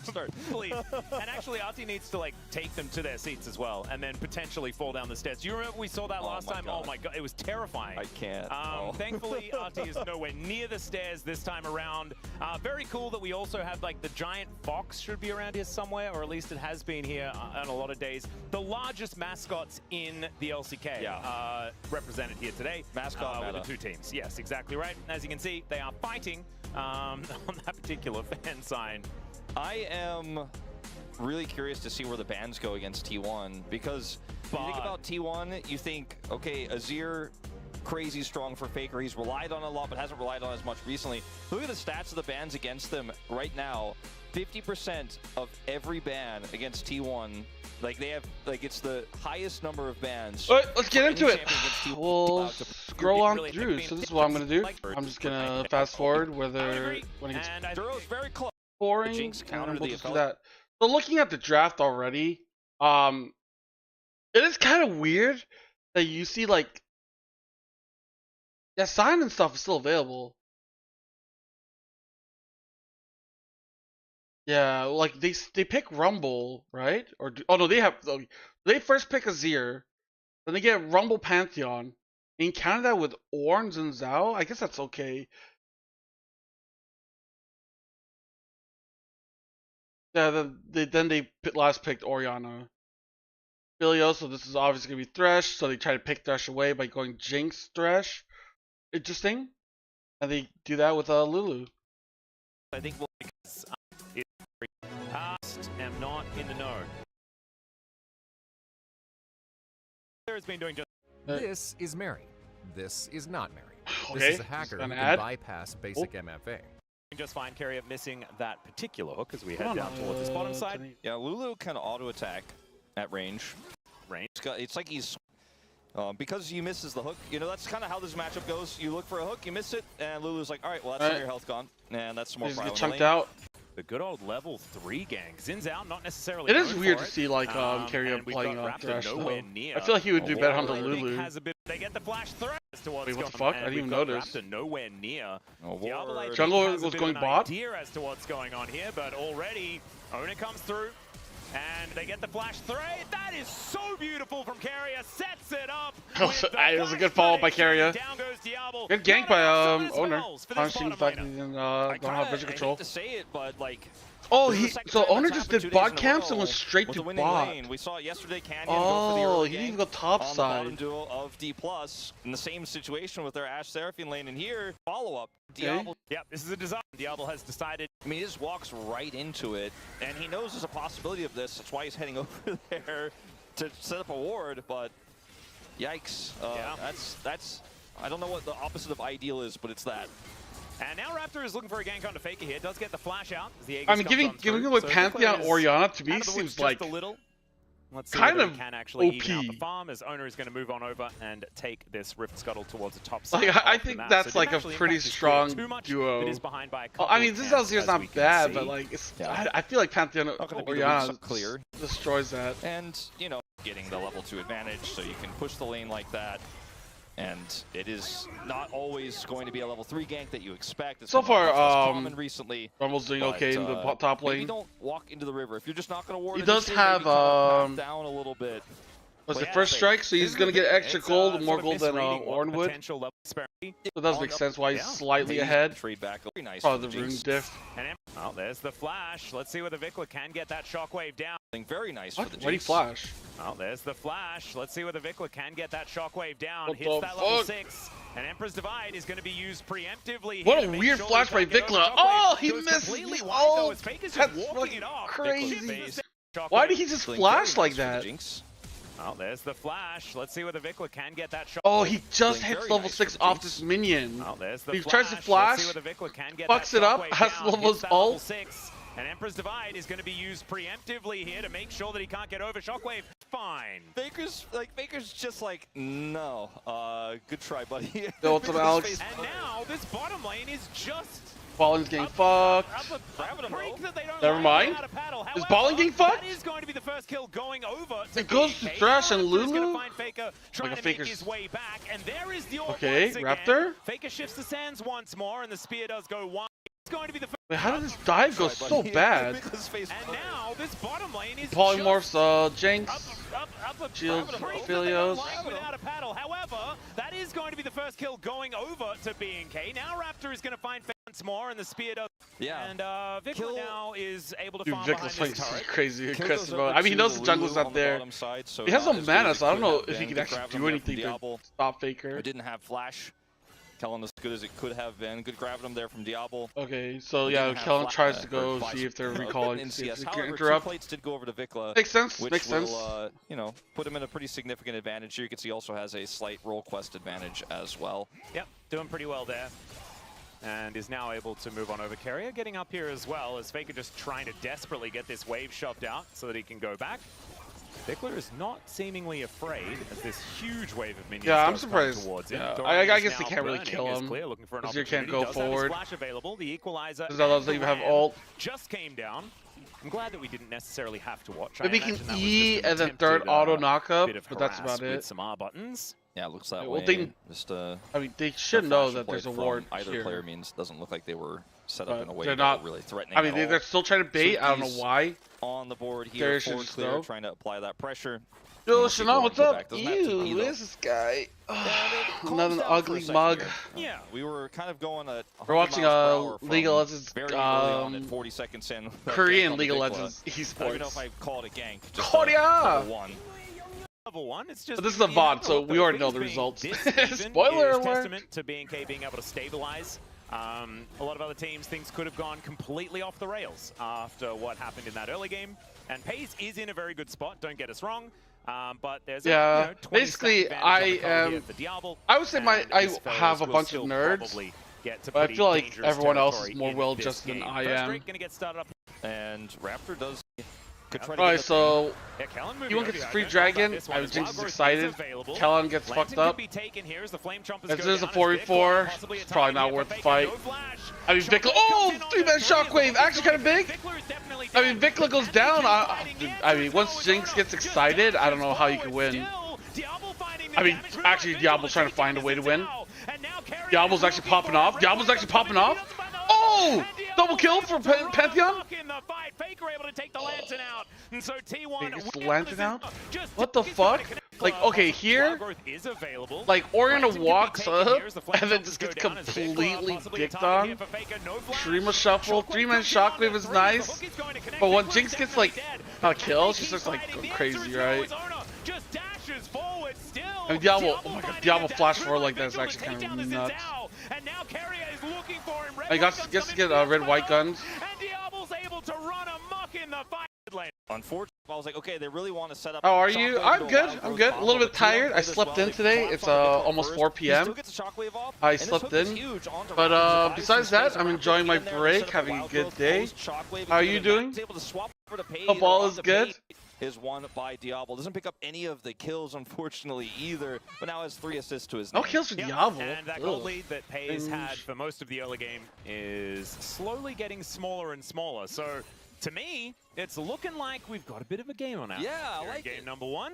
start. Please. And actually, Artie needs to like take them to their seats as well, and then potentially fall down the stairs. Do you remember we saw that last time? God. Oh my god, it was terrifying. I can't. Thankfully, Artie is nowhere near the stairs this time around. Very cool that we also have like the giant fox should be around here somewhere, or at least it has been here on a lot of days. The largest mascots in the LCK represented here today. Mascot with the two teams. Yes, exactly right. As you can see, they are fighting on that particular fan sign. I am really curious to see where the bans go against T1, because when you think about T1, you think, okay, Azir, crazy strong for Faker. He's relied on a lot, but hasn't relied on as much recently. Look at the stats of the bans against them right now. 50% of every ban against T1, like they have, like it's the highest number of bans. All right, let's get into it. We'll scroll on through. So this is what I'm gonna do. I'm just gonna fast forward whether when it gets very close. boring, and then we'll just do that. So looking at the draft already, it is kind of weird that you see like, sign and stuff is still available. Yeah, like they pick Rumble, right? Or oh no, they first pick Azir, then they get Rumble Pantheon. In Canada with Ornns and Zhao, I guess that's okay. Yeah, then they last picked Orianna. Filio, so this is obviously gonna be Thresh, so they try to pick Thresh away by going Jinx Thresh. Interesting. And they do that with Lulu. I think we'll am not in the know. Has been doing just This is Mary. This is not Mary. Okay. This is a hacker who can bypass basic MFA. Just fine, Carrier missing that particular hook as we head down towards this bottom side. Yeah, Lulu can auto attack at range. It's like he's because he misses the hook. You know, that's kind of how this matchup goes. You look for a hook, you miss it, and Lulu's like, all right, well that's some of your health gone, and that's some more. Get chunked out. The good old level 3 gang. Zin's out, not necessarily. It is weird to see like Carrier playing on Thresh. I feel like he would do better on the Lulu. They get the flash threat as to what's Wait, what the fuck? I didn't even notice. Nowhere near. Jungle was going bot. Idea as to what's going on here, but already Owner comes through. And they get the flash threat. That is so beautiful from Carrier. Sets it up. It was a good follow by Carrier. Down goes Diablo. Good gank by Owner. Punishing the fact that he don't have vision control. I hate to say it, but like. Oh, so Owner just did bot camps and went straight to bot. We saw it yesterday. Canyon oh, he didn't even go top on side. The bottom duo of D+ in the same situation with their Ashe Seraphine lane, and here follow up. Diablo. Yeah, this is a design. Diablo has decided. I mean, he just walks right into it, and he knows there's a possibility of this. That's why he's heading over there to set up a ward. But yikes! That's I don't know what the opposite of ideal is, but it's that. And now Raptor is looking for a gank onto Faker here. Does get the flash out. I mean, giving away Pantheon Orianna to me seems like a little. Let's see kind of can actually OP. even out the farm as Owner is going to move on over and take this Rift Scuttle towards the top side. Like, I think that's like a pretty strong duo. I mean, this LCK not bad, but like, I feel like Pantheon Orianna clear destroys that. And you know, getting the level 2 advantage, so you can push the lane like that. And it is not always going to be a level 3 gank that you expect. It's so far, common recently. Rumble's doing okay in the top lane. Maybe don't walk into the river if you're just not going to ward. He does have down a little bit. Was the first strike, so he's going to get extra gold, more gold than Ornn would. So it does make sense why he's slightly ahead. Trade back, very nice. Probably the rune diff. Oh, there's the flash. Let's see whether Vikla can get that shockwave down. Very nice What? for the Why'd he flash? Oh, there's the flash. Let's see whether Vikla can get that shockwave down. Hits that level 6. And Emperor's Divide is going to be used preemptively. What a weird flash by Vikla. Oh, he missed the ult. That's walking it off. Crazy. Why did he just flash like that? Oh, there's the flash. Let's see whether Vikla can get that shot. Oh, he just hits level 6 off this minion. Oh, there's the he tries to flash, fucks it up, has levels ult. 6. And Emperor's Divide is going to be used preemptively here to make sure that he can't get over Shockwave. Fine. Baker's just like, no. Good try, buddy. Yo, what's up, Alex? And now this bottom lane is just... Ballin's getting fucked. Never mind. Is Ballin getting fucked? That is going to be the first kill going over. It goes to Thresh and Lulu? Like a Faker's his way back, and there is the okay, Raptor. Faker shifts the sands once more, and the spear does go wide. It's going to be the Wait, how did this dive go so bad? And now this bottom lane is Polymorphs, Jinx, up Shields, pretty Philios. without a paddle. However, that is going to be the first kill going over to B&K. Now Raptor is going to find once more, and the spear does. Yeah. And Vikla now is able to Dude, farm Vicla's behind playing this turret. crazy aggressive mode. I mean, he knows the jungle's not there. He has no mana, so I don't know if he can actually do anything to stop Faker. It didn't have flash. Kellen as good as it could have been. Good grabbing him there from Diablo. Okay, so yeah, Kellen tries to go see if they're recalling. See if they can interrupt. Two plates did go over to Vikla. Makes sense. Which Makes sense. will, you know, put him in a pretty significant advantage here. You can see he also has a slight roll quest advantage as well. Yep, doing pretty well there. And is now able to move on over. Carrier getting up here as well, as Faker just trying to desperately get this wave shoved out so that he can go back. Vikla is not seemingly afraid as this huge wave of minions I'm surprised. towards him. Yeah, I guess they can't really kill him. Because you can't go forward. Splash available. The equalizer Doesn't even have ult. just came down. I'm glad that we didn't necessarily have to watch. Maybe he can E and then third auto knockup, but that's about it. With some R buttons. Yeah, it looks that Well, way. Just, I mean, they should know that there's a ward either here. player means doesn't look like they were set up in a way they're that not really threatening. I mean, they're still trying to bait. I don't know why. On the board here, There's clear, trying to apply that pressure. Yo, Chanel, what's up? Ew, Who is this guy? Another ugly mug. Yeah, we were kind of going at. We're watching League of Legends, very early on at 40 seconds in. Korean League of Legends I don't even know if esports. I call it a gank. Korea! Level 1, it's just But this is a VOD, so we already know the results. Spoiler alert! Testament to B&K being able to stabilize. A lot of other teams, things could have gone completely off the rails after what happened in that early game. And FaZe is in a very good spot, don't get us wrong. But there's basically I would say I have a bunch of nerds, but I feel like everyone else is more well-adjusted than I am. And Raptor does. Alright, so you won't get this free dragon. Jinx is excited. Kellen gets fucked up. If this is a 4v4, it's probably not worth the fight. I mean, Vikla. Oh, 3-man shockwave, actually kind of big. I mean, Vikla goes down. I mean, once Jinx gets excited, I don't know how you can win. I mean, actually, Diablo's trying to find a way to win. Diablo's actually popping off. Diablo's actually popping off. Oh! Double kill for Pantheon? Faker able to take the lantern out. And so T1 gets the lantern out? What the fuck? Like, okay, here, like, Oriana walks up and then just gets completely dicked on. Shrima shuffle, 3-man shockwave is nice. But when Jinx gets, like, a kill, she starts, like, going crazy, right? I mean, Diablo, oh my god, Diablo flash forward like that is actually kind of nuts. I guess to get red-white guns. Unfortunately, I was like, okay, they really want to set up. How are you? I'm good. I'm good. A little bit tired. I slept in today. It's almost 4 p.m. I slept in. But besides that, I'm enjoying my break, having a good day. How are you doing? Hope all is good. Is won by Diablo. Doesn't pick up any of the kills, unfortunately, either, but now has 3 assists to his name. No kills for Diablo. And that gold lead that FaZe had for most of the early game is slowly getting smaller and smaller. So, to me, it's looking like we've got a bit of a game on our Yeah, I like game number 1.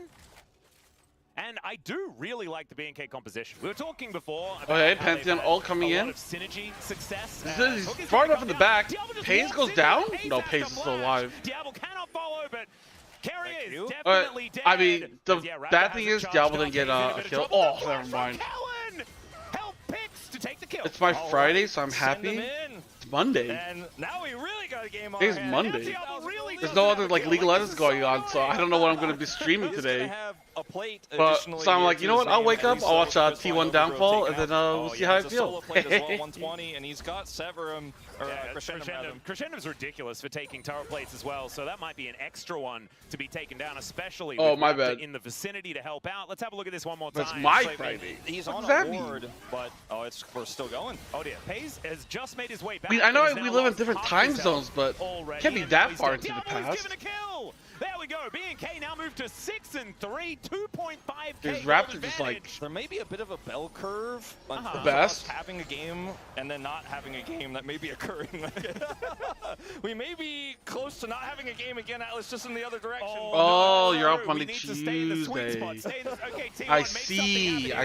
And I do really like the B&K composition. We were talking before about okay, Pantheon all coming in. Synergy success. He's far enough in the back. Paze goes down? No, Paze is still alive. Diablo cannot follow, but Carrier is definitely dead. I mean, the bad thing is Diablo didn't get a kill. Oh, never mind. It's my Friday, so I'm happy. It's Monday. And now we really got a game on. It's Monday. There's no other like League of Legends going on, so I don't know what I'm going to be streaming today. But so I'm like, you know what? I'll wake up, I'll watch T1 Downfall, and then we'll see how I feel. 120, and he's got Severum. Crescendo's ridiculous for taking tower plates as well, so that might be an extra one to be taken down, especially with my bad. in the vicinity to help out. Let's have a look at this one more time. That's my Friday. He's on a ward, but we're still going. Oh dear, FaZe has just made his way back. I mean, I know we live in different time zones, but can't be that far into the past. There we go. B&K now moved to 6-3, 2.5K. There's Raptor just like there may be a bit of a bell curve. The best having a game and then not having a game that may be occurring. We may be close to not having a game again, Atlas, just in the other direction. Oh, you're up on the Tuesday. I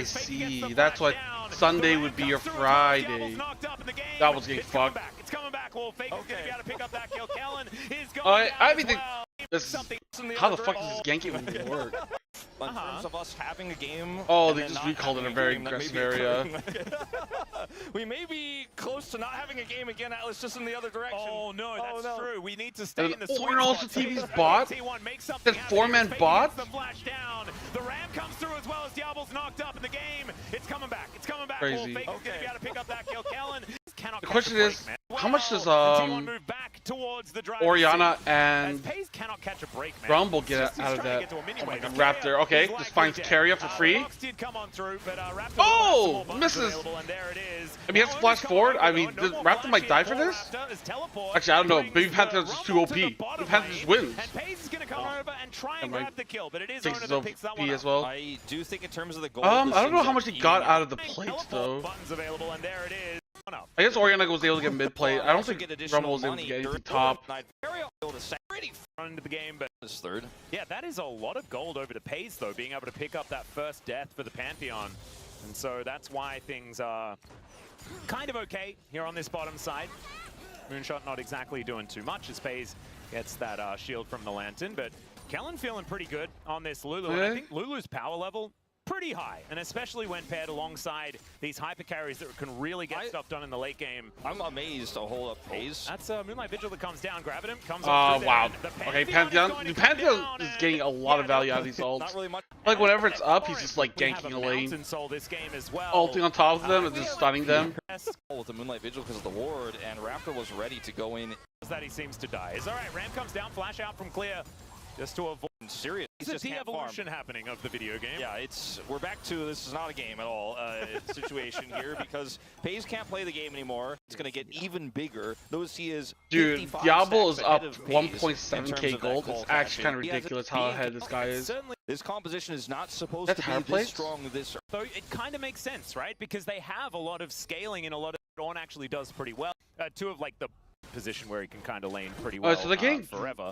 see. That's why Sunday would be your Friday. That was getting fucked. Wall. Faker's going to be able to pick up that kill. Kellen is going I down mean, as well. how the fuck does this ganking even work? In terms of us having a game. Oh, and they then just not recalled it having a very game, that may aggressive be area. We may be close to not having a game again, Atlas, just in the other direction. Oh no, that's true. We need to stay And in the sweet Orn also spot. TV's bot? T1 makes something That happen. four-man Faker bot? gets the flash down. The ram comes through as well as Diablo's knocked up in the game. It's coming back. It's coming back. Crazy. Faker's going to be able to pick up that kill. Kellen cannot The catch question a break, is, man. how much does T1 move back towards the driver's Orianna seat. and As Paze cannot catch a break, man. Rumble He's get just- out he's of trying to that? get to a mini Oh my wave. god, Keria Raptor. Okay, is just likely finds dead. Keria for free. The box did come on through, but Raptor Oh, will have some more buttons misses. available, and there it is. I mean, he has to flash forward. I mean, does Raptor might die for this? Actually, I don't know. Baby Panther's just too OP. Baby Panther just wins. And Paze is going to come over and try and Never mind. grab the kill, but it is Takes Owner his that picks that one OP up. as well. I do think in terms of the goal. I don't know how much he got out of the plates though. Buttons available, and there it is. I guess Orianna was able to get mid plate. I don't think Rumble was able to money get anything during top. Pretty front of the game, but This third. yeah, that is a lot of gold over to Paze, though, being able to pick up that first death for the Pantheon. And so that's why things are kind of okay here on this bottom side. Moonshot not exactly doing too much as Paze gets that shield from the Lantern, but Kellen feeling pretty good on this Lulu. And I think Lulu's power level pretty high, and especially when paired alongside these hyper carries that can really get stuff done in the late game. I'm amazed to hold up Paze. That's Moonlight Vigil that comes down, grabbing him, comes Oh, up through wow. there, and the Okay, is Pantheon. going The to come Pantheon down, is and getting a lot of yeah, value out of these Not ults. really much. Like, whenever it's up, he's just like We have ganking a lane. Mountain Soul this game as well. Ulting on top of them and just stunning them. With the Moonlight Vigil because of the ward, and Raptor was ready to go in. That he seems to die. It's all right. Ram comes down, flash out from clear, just to avoid. Serious. He's It's just a can't farm. de-evolution happening of the video game. Yeah, we're back to this is not a game at all situation here because Paze can't play the game anymore. It's going to get even bigger. Notice he is Dude, 55 Diablo is stacks up ahead of Paze in terms 1.7k of gold. that It's call actually kind of fashion. ridiculous how ahead this guy is. Certainly, This composition is not supposed That's to be hard this plates? strong this though it kind of makes sense, right? Because they have a lot of scaling and a lot of Dawn actually does pretty well. Two of like the position where he can kind of lane pretty well so the game forever.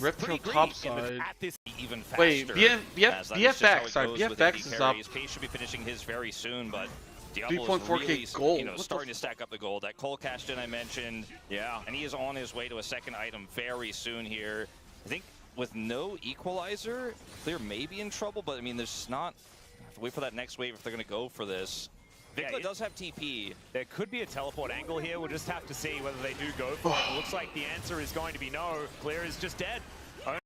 ripped pretty from top greedy side. at this even faster. Wait, BFX, sorry, BFX BFX is up. Paze should be finishing his very soon, but Diablo is 3.4k really, gold. you know, What the starting to stack up the gold. That Cole cashed in I mentioned, yeah, and he is on his way to a second item very soon here. I think with no equalizer, Clear may be in trouble, but I mean, there's not. Have to wait for that next wave if they're going to go for this. Vikla does have TP. There could be a teleport angle here. We'll just have to see whether they do go for it. Looks like the answer is going to be no. Clear is just dead.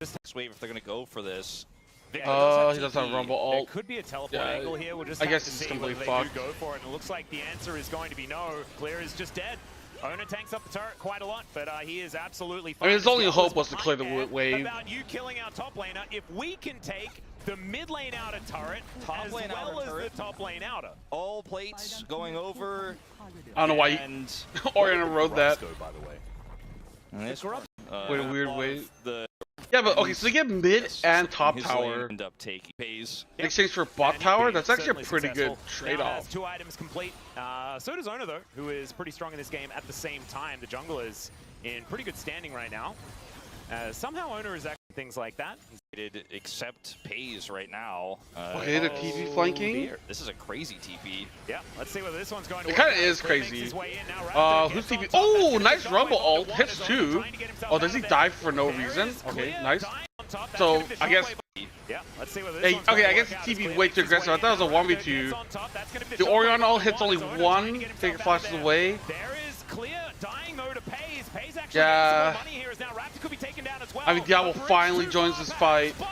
Next wave if they're going to go for this. He does have Rumble There ult. could be a teleport angle here. We'll just I have guess to it's see completely whether they fucked. do go for it. And it looks like the answer is going to be no. Clear is just dead. Owner tanks up the turret quite a lot, but he is absolutely fine. I mean, his only Diablo's hope was to clear the behind wave. About you killing our top laner. If we can take the mid lane outer turret Top as lane well outer as turret. the top lane outer. All plates going over. I don't know why And Orianna rode that. By the way. And this Wait, a weird way. The Yeah, but okay, so they get mid and top his tower lane end up taking Paze. in exchange for bot And tower. he's That's actually a certainly pretty good successful. Now trade-off. has 2 items complete. So does Owner, though, who is pretty strong in this game at the same time. The jungle is in pretty good standing right now. Somehow Owner is actually things like that. Except Paze right now. Okay, the TP flanking. Dear. This is a crazy TP. Yeah, let's see whether this one's going to It work. kinda is Clear makes crazy. his way in now. Raptor Who's gets on TP? top. Oh, That's nice gonna Rumble shockwave on ult. the Hits one. 2. Trying to get himself Oh, out does he of die there. for no There reason? is Okay, Clear nice. dying on top. That's So, gonna be the I guess- shockwave. Yeah, let's see whether this Hey, one's okay, gonna I guess work out. TP Clear way makes too his way aggressive. I in thought it was a now. Raptor 1v2. gets on top. That's gonna be The shockwave Orianna on ult the hits one. only So Owner's one. trying to get himself Take out of flashes there. away. There is Clear dying though to Paze. Paze actually Yeah. gets some more money here as now Raptor could be taken down as well. I mean, Diablo But finally too joins far this back. fight. But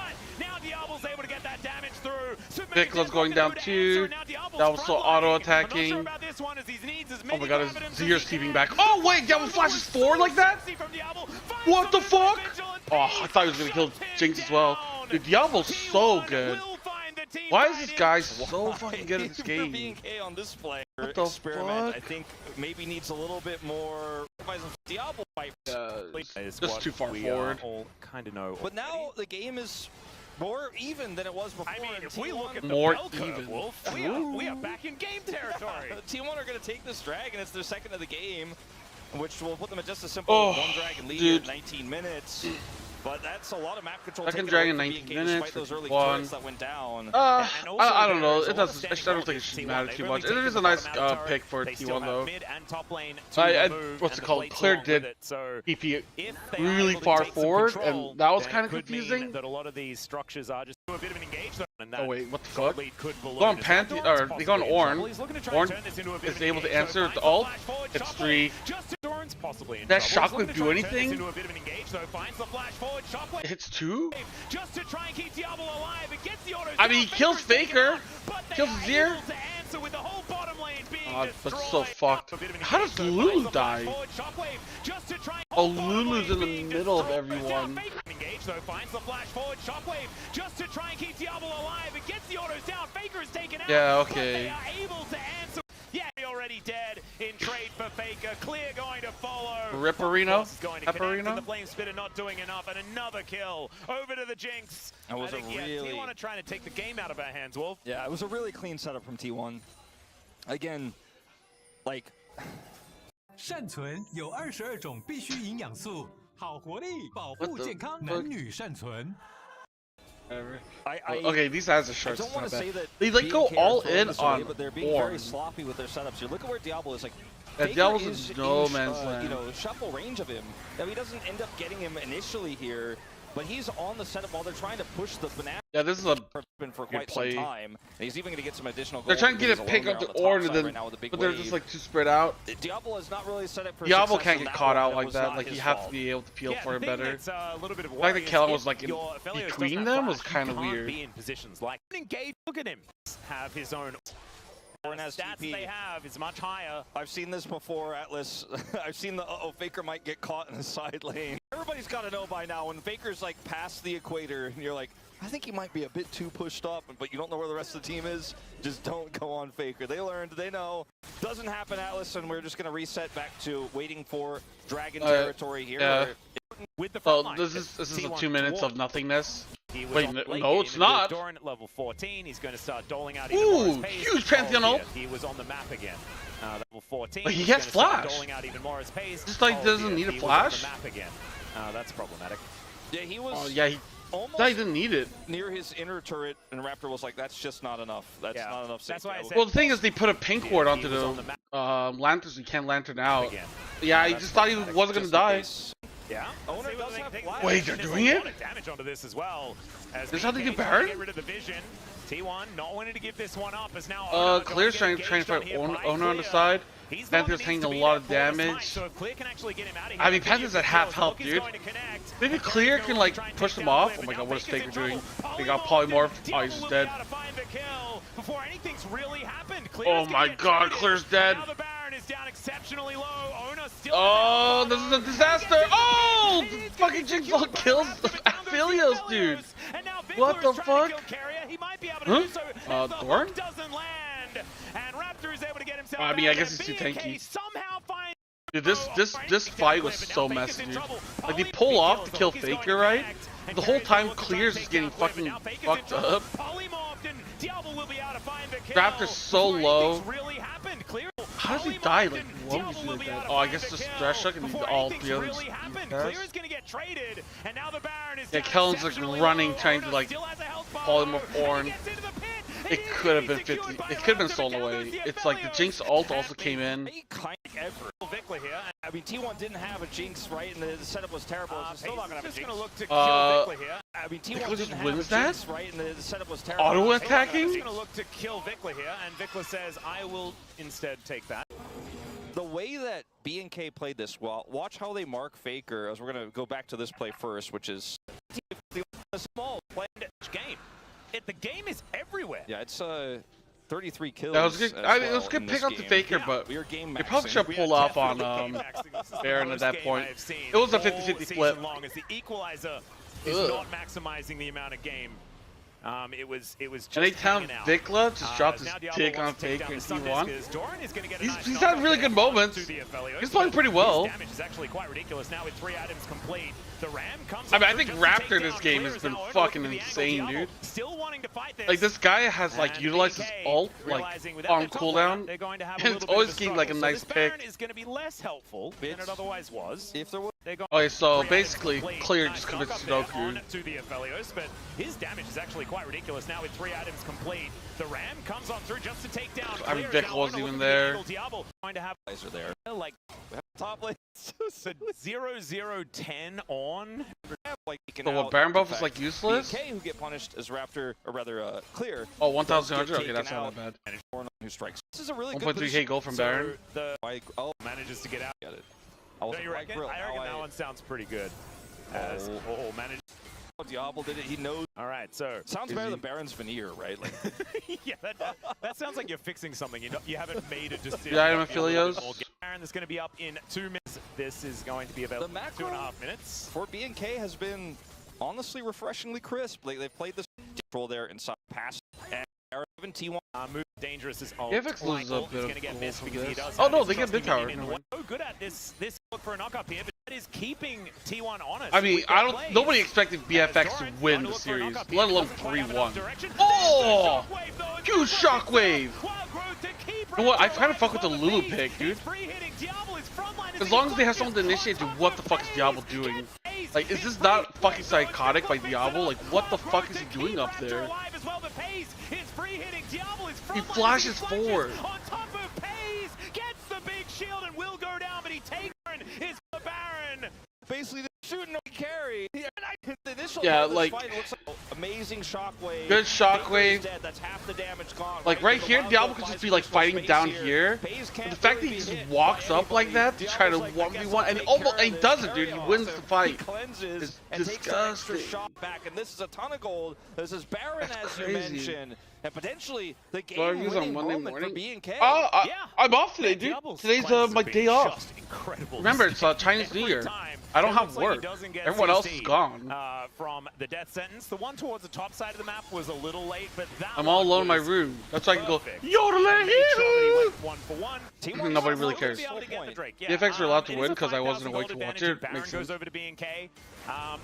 now Diablo's able to get that damage through. Vikla's going down too. Diablo's still auto-attacking. I'm not sure about this one as he needs as Oh many my god, Gravitum as his Zier's he TPing can. back. Oh wait, Diablo flashes forward like that? From Diablo. Finds What the some fuck? Vigil and Oh, I Paze thought he was gonna kill will pin Jinx as well. down. Dude, Diablo's so T1 good. will find the team Why is fight this in. guy so fucking good at this For game? being K on display What the experiment, fuck? I think maybe needs a little bit more Diablo fight. Is Just what too far we, forward. all kind of know. But now the game is more even than it was before. I mean, in if we look at the More bell curve, even. Wolf, we are back in game territory. T1 are going to take this dragon. It's their second of the game, which will put them at just a simple Oh, 1 dragon lead dude. at 19 minutes. But that's a lot of map control. Second dragon, 19 minutes. Despite those early One. turrets that went down. I don't know. It doesn't. I don't think it should matter too much. It is a nice pick for T1 though. What's it called? Clear did PP really far forward, and that was kind of confusing. That a lot of these structures are just a bit of an engagement. Oh wait, what the fuck? Go on Pantheon, or they go on Ornn. Ornn is able to answer with the ult. It's 3. That Shockwave do anything? It hits 2? I mean, he kills Faker, kills Azir. But so fucked. How does Lulu die? Oh, Lulu's in the middle of everyone. Yeah, okay. Yeah, already dead in trade for Faker. Clear going to follow. Ripperino? The flame spitter not doing enough, and another kill over to the Jinx. That was T1 are trying to take the game out of our hands, Wolf. Yeah, it was a really clean setup from T1. Again, like. 善存有22种必需营养素，好活力，保护健康，男女善存。 Okay, these ads are short. I don't want to say that they like go all in on but they're being very sloppy with their setups here. Look at where Diablo is. Like, Diablo's in no man's land. You know, shuffle range of him. Now he doesn't end up getting him initially here, but he's on the setup while they're trying to push the banana. Yeah, this is a for quite some time. And he's even going to get some additional. They're trying to get a pick up the Ornn, and then, but they're just like too spread out. Diablo is not really set up for. Diablo can't get caught out like that. Like you have to be able to peel for it better. The fact that Kellen was like between them was kind of weird. Be in positions like engage. Look at him. Have his own. Ornn has stats TP. They have is much higher. I've seen this before, Atlas. I've seen the Faker might get caught in the side lane. Everybody's got to know by now when Faker's like past the equator, and you're like, I think he might be a bit too pushed up, but you don't know where the rest of the team is. Just don't go on Faker. They learned, they know. Doesn't happen, Atlas, and we're just gonna reset back to waiting for Dragon territory here. Yeah. With the so this is the 2 minutes of nothingness. Wait, no, it's not. Doran at level 14. He's going to start doling out. Ooh, huge Pantheon ult. He was on the map again. Level 14. But he has flash. Doling out even more his pace. Just like doesn't need a flash. On the map again. That's problematic. Yeah, he was. Yeah, he didn't need it. Near his inner turret, and Raptor was like, "That's just not enough. That's not enough." That's why I said. Well, the thing is, they put a pink ward onto the lanterns. You can't lantern out. Again. Yeah, he just thought he wasn't gonna die. Yeah. Owner does have flash. Wait, they're doing it? Damage onto this as well. This is how they do Baron? Get rid of the vision. T1 not wanting to give this one up as now. Clear's trying to fight Owner on the side. Panther's taking a lot of damage. So if Clear can actually get him out of here, I mean, Panther's at half health, dude. Maybe Clear can like push them off. Oh my god, what is Faker doing? They got polymorph. Oh, he's just dead. Oh my god, Clear's dead. Oh, this is a disaster. Oh, fucking Jinx kills Aphelios, dude. What the fuck? Huh? Thorn? I mean, I guess he's too tanky. Dude, this fight was so messy, dude. Like, they pull off to kill Faker, right? The whole time, Clear's just getting fucking fucked up. Raptor's so low. How does he die? Like, what was he like that? Oh, I guess just Thresh Hook and all three others. Yeah, Kellen's like running, trying to like polymorph Ornn. It could have been 50. It could have been stolen away. It's like the Jinx ult also came in. I mean, T1 didn't have a Jinx, right? And the setup was terrible. It's still not gonna have a Jinx. I mean, T1 just didn't wins have a that? Jinx, right? And the setup was terrible. Auto attacking? He's gonna look to kill Vikla here, and Vikla says, "I will instead take that." The way that BNK played this, well, watch how they mark Faker. As we're gonna go back to this play first, which is a small planned game. The game is everywhere. Yeah, it's 33 kills. That was good. I mean, it was a good pick up the Faker, but they probably should have pulled off on Baron at that point. It was a 50-50 split. Long as the equalizer is not maximizing the amount of game. It was just anytime Vikla just dropped his take on Faker and T1. He's had really good moments. He's playing pretty well. Damage is actually quite ridiculous now with 3 items complete. The Ram comes I mean, I through think just to Raptor take this down game Clear has as been now Ono fucking looking for the insane, angle. dude. Still wanting to fight this. Like, this guy has, like, And utilized his BK ult, like, realizing without on their top cooldown. laner, they're going to have a And little it's bit always of a getting, like, a struggle. nice So this Baron pick. is going to be less helpful than it otherwise was. If there was Okay, so 3 items basically, complete. Clear Nice just commits knock-up there Sudoku. on to the Aphelios, but his damage is actually quite ridiculous now with 3 items complete. The Ram comes on through just to take down I mean, Clear. Vic Now wasn't Ono even looking there. for the angle. Diablo going to have guys are there. like Top lane. the 0-0-10 on. Like, So what, Baron buff is, like, useless? BK, who get punished as Raptor, or rather, Clear. Oh, does 1,100? get Okay, that's taken not that out, bad. and Ornn who strikes. This is a really good 1.3k gold from Baron. So the Oh, manages to get out. get it. I was Don't you like, reckon? grill. I reckon Now that one sounds pretty good. As managed. Diablo did it. He knows. All right, so Sounds better than Baron's veneer, right? Like, yeah, that sounds like you're fixing something. You haven't made a decision. The item Be a little Aphelios. bit more. Baron is going to be up in 2 minutes. This is going to be available The macro- in 2.5 minutes. for B&K has been honestly refreshingly crisp. Like, they've played this control there inside pass, and even T1. Move dangerous is BFX loses a Michael bit is of going to get gold missed from because he this. does. Oh, have no, his they get trusty mid tower. minion in the Never way. So good at this look for a knock-up here, but that is keeping T1 honest. I mean, with their nobody plays. expected BFX to Doran win trying to the look for a series, knock-up let here, alone doesn't quite have enough 3-1. direction. Oh! There's the shockwave, though. It's Huge the perfect shockwave! play. Wild Growth to keep You know what, I Raptor kinda alive fuck with the above Lulu base. pick, dude. He's free-hitting Diablo. His front line is As long as they have exhausted. someone to initiate, dude, what the fuck is Diablo doing? Like, is this not fucking psychotic by Diablo? Like, what the fuck is he doing up there? He flashes forward. On top of Pays, gets the big shield and will go down, but he takes Baron. It's the Baron. Basically, shooting no carry. The initial Yeah, part of this like, fight looks like amazing shockwave. good shockwave. Baker's dead. That's half the damage gone. Like, right The here, Wild Diablo Growth could just buys be, like, additional fighting space down here. here. Pays But can't the fact that really he be just hit walks by up like anybody. that to try to Diablo's like, I guess 1v1, I'll and take almost, care and of he does this. it, dude. He Carry wins on. the fight. He cleanses It's and takes an extra disgusting. shot back, and this is a ton of gold. This is Baron, That's as you crazy. mentioned, and potentially the So our views on game-winning Monday moment for morning? B&K. Oh, Yeah. I'm off today, dude. Diablo's Today's cleanse my has day been off. just incredible. Remember, it's Chinese New Every Year. time, I don't it have looks like he work. doesn't get Everyone else is CC, gone. From the death sentence, the one towards the top side of the map was a little late, but that I'm all one alone in my was room. That's why I can go, perfect. yodeling! Made sure that he went 1 for 1. T1 Nobody really is cares. Be able to get the Drake. Yeah, BFX are allowed to it is win a 'cause I wasn't 5,000 awake gold to watch advantage. it. Baron Makes goes sense. over to B&K,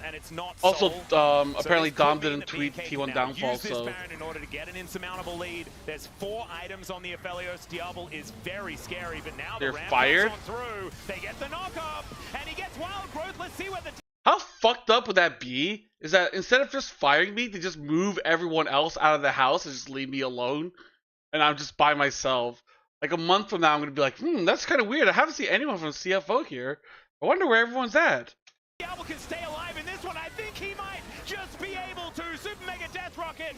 and it's not Also, Sol. apparently this Dom could didn't mean that tweet BNK T1 can now downfall, use this so Baron in order to get an insurmountable lead. There's 4 items on the Aphelios. Diablo is very scary, but now They're the Ram fired? comes on through. They get the knock up, and he gets Wild Growth. Let's see what the how fucked up would that be? Is that instead of just firing me, they just move everyone else out of the house and just leave me alone, and I'm just by myself. Like a month from now, I'm gonna be like, that's kind of weird. I haven't seen anyone from CFO here. I wonder where everyone's at. Diablo can stay alive in this one. I think he might just be able to. Super Mega Death Rocket.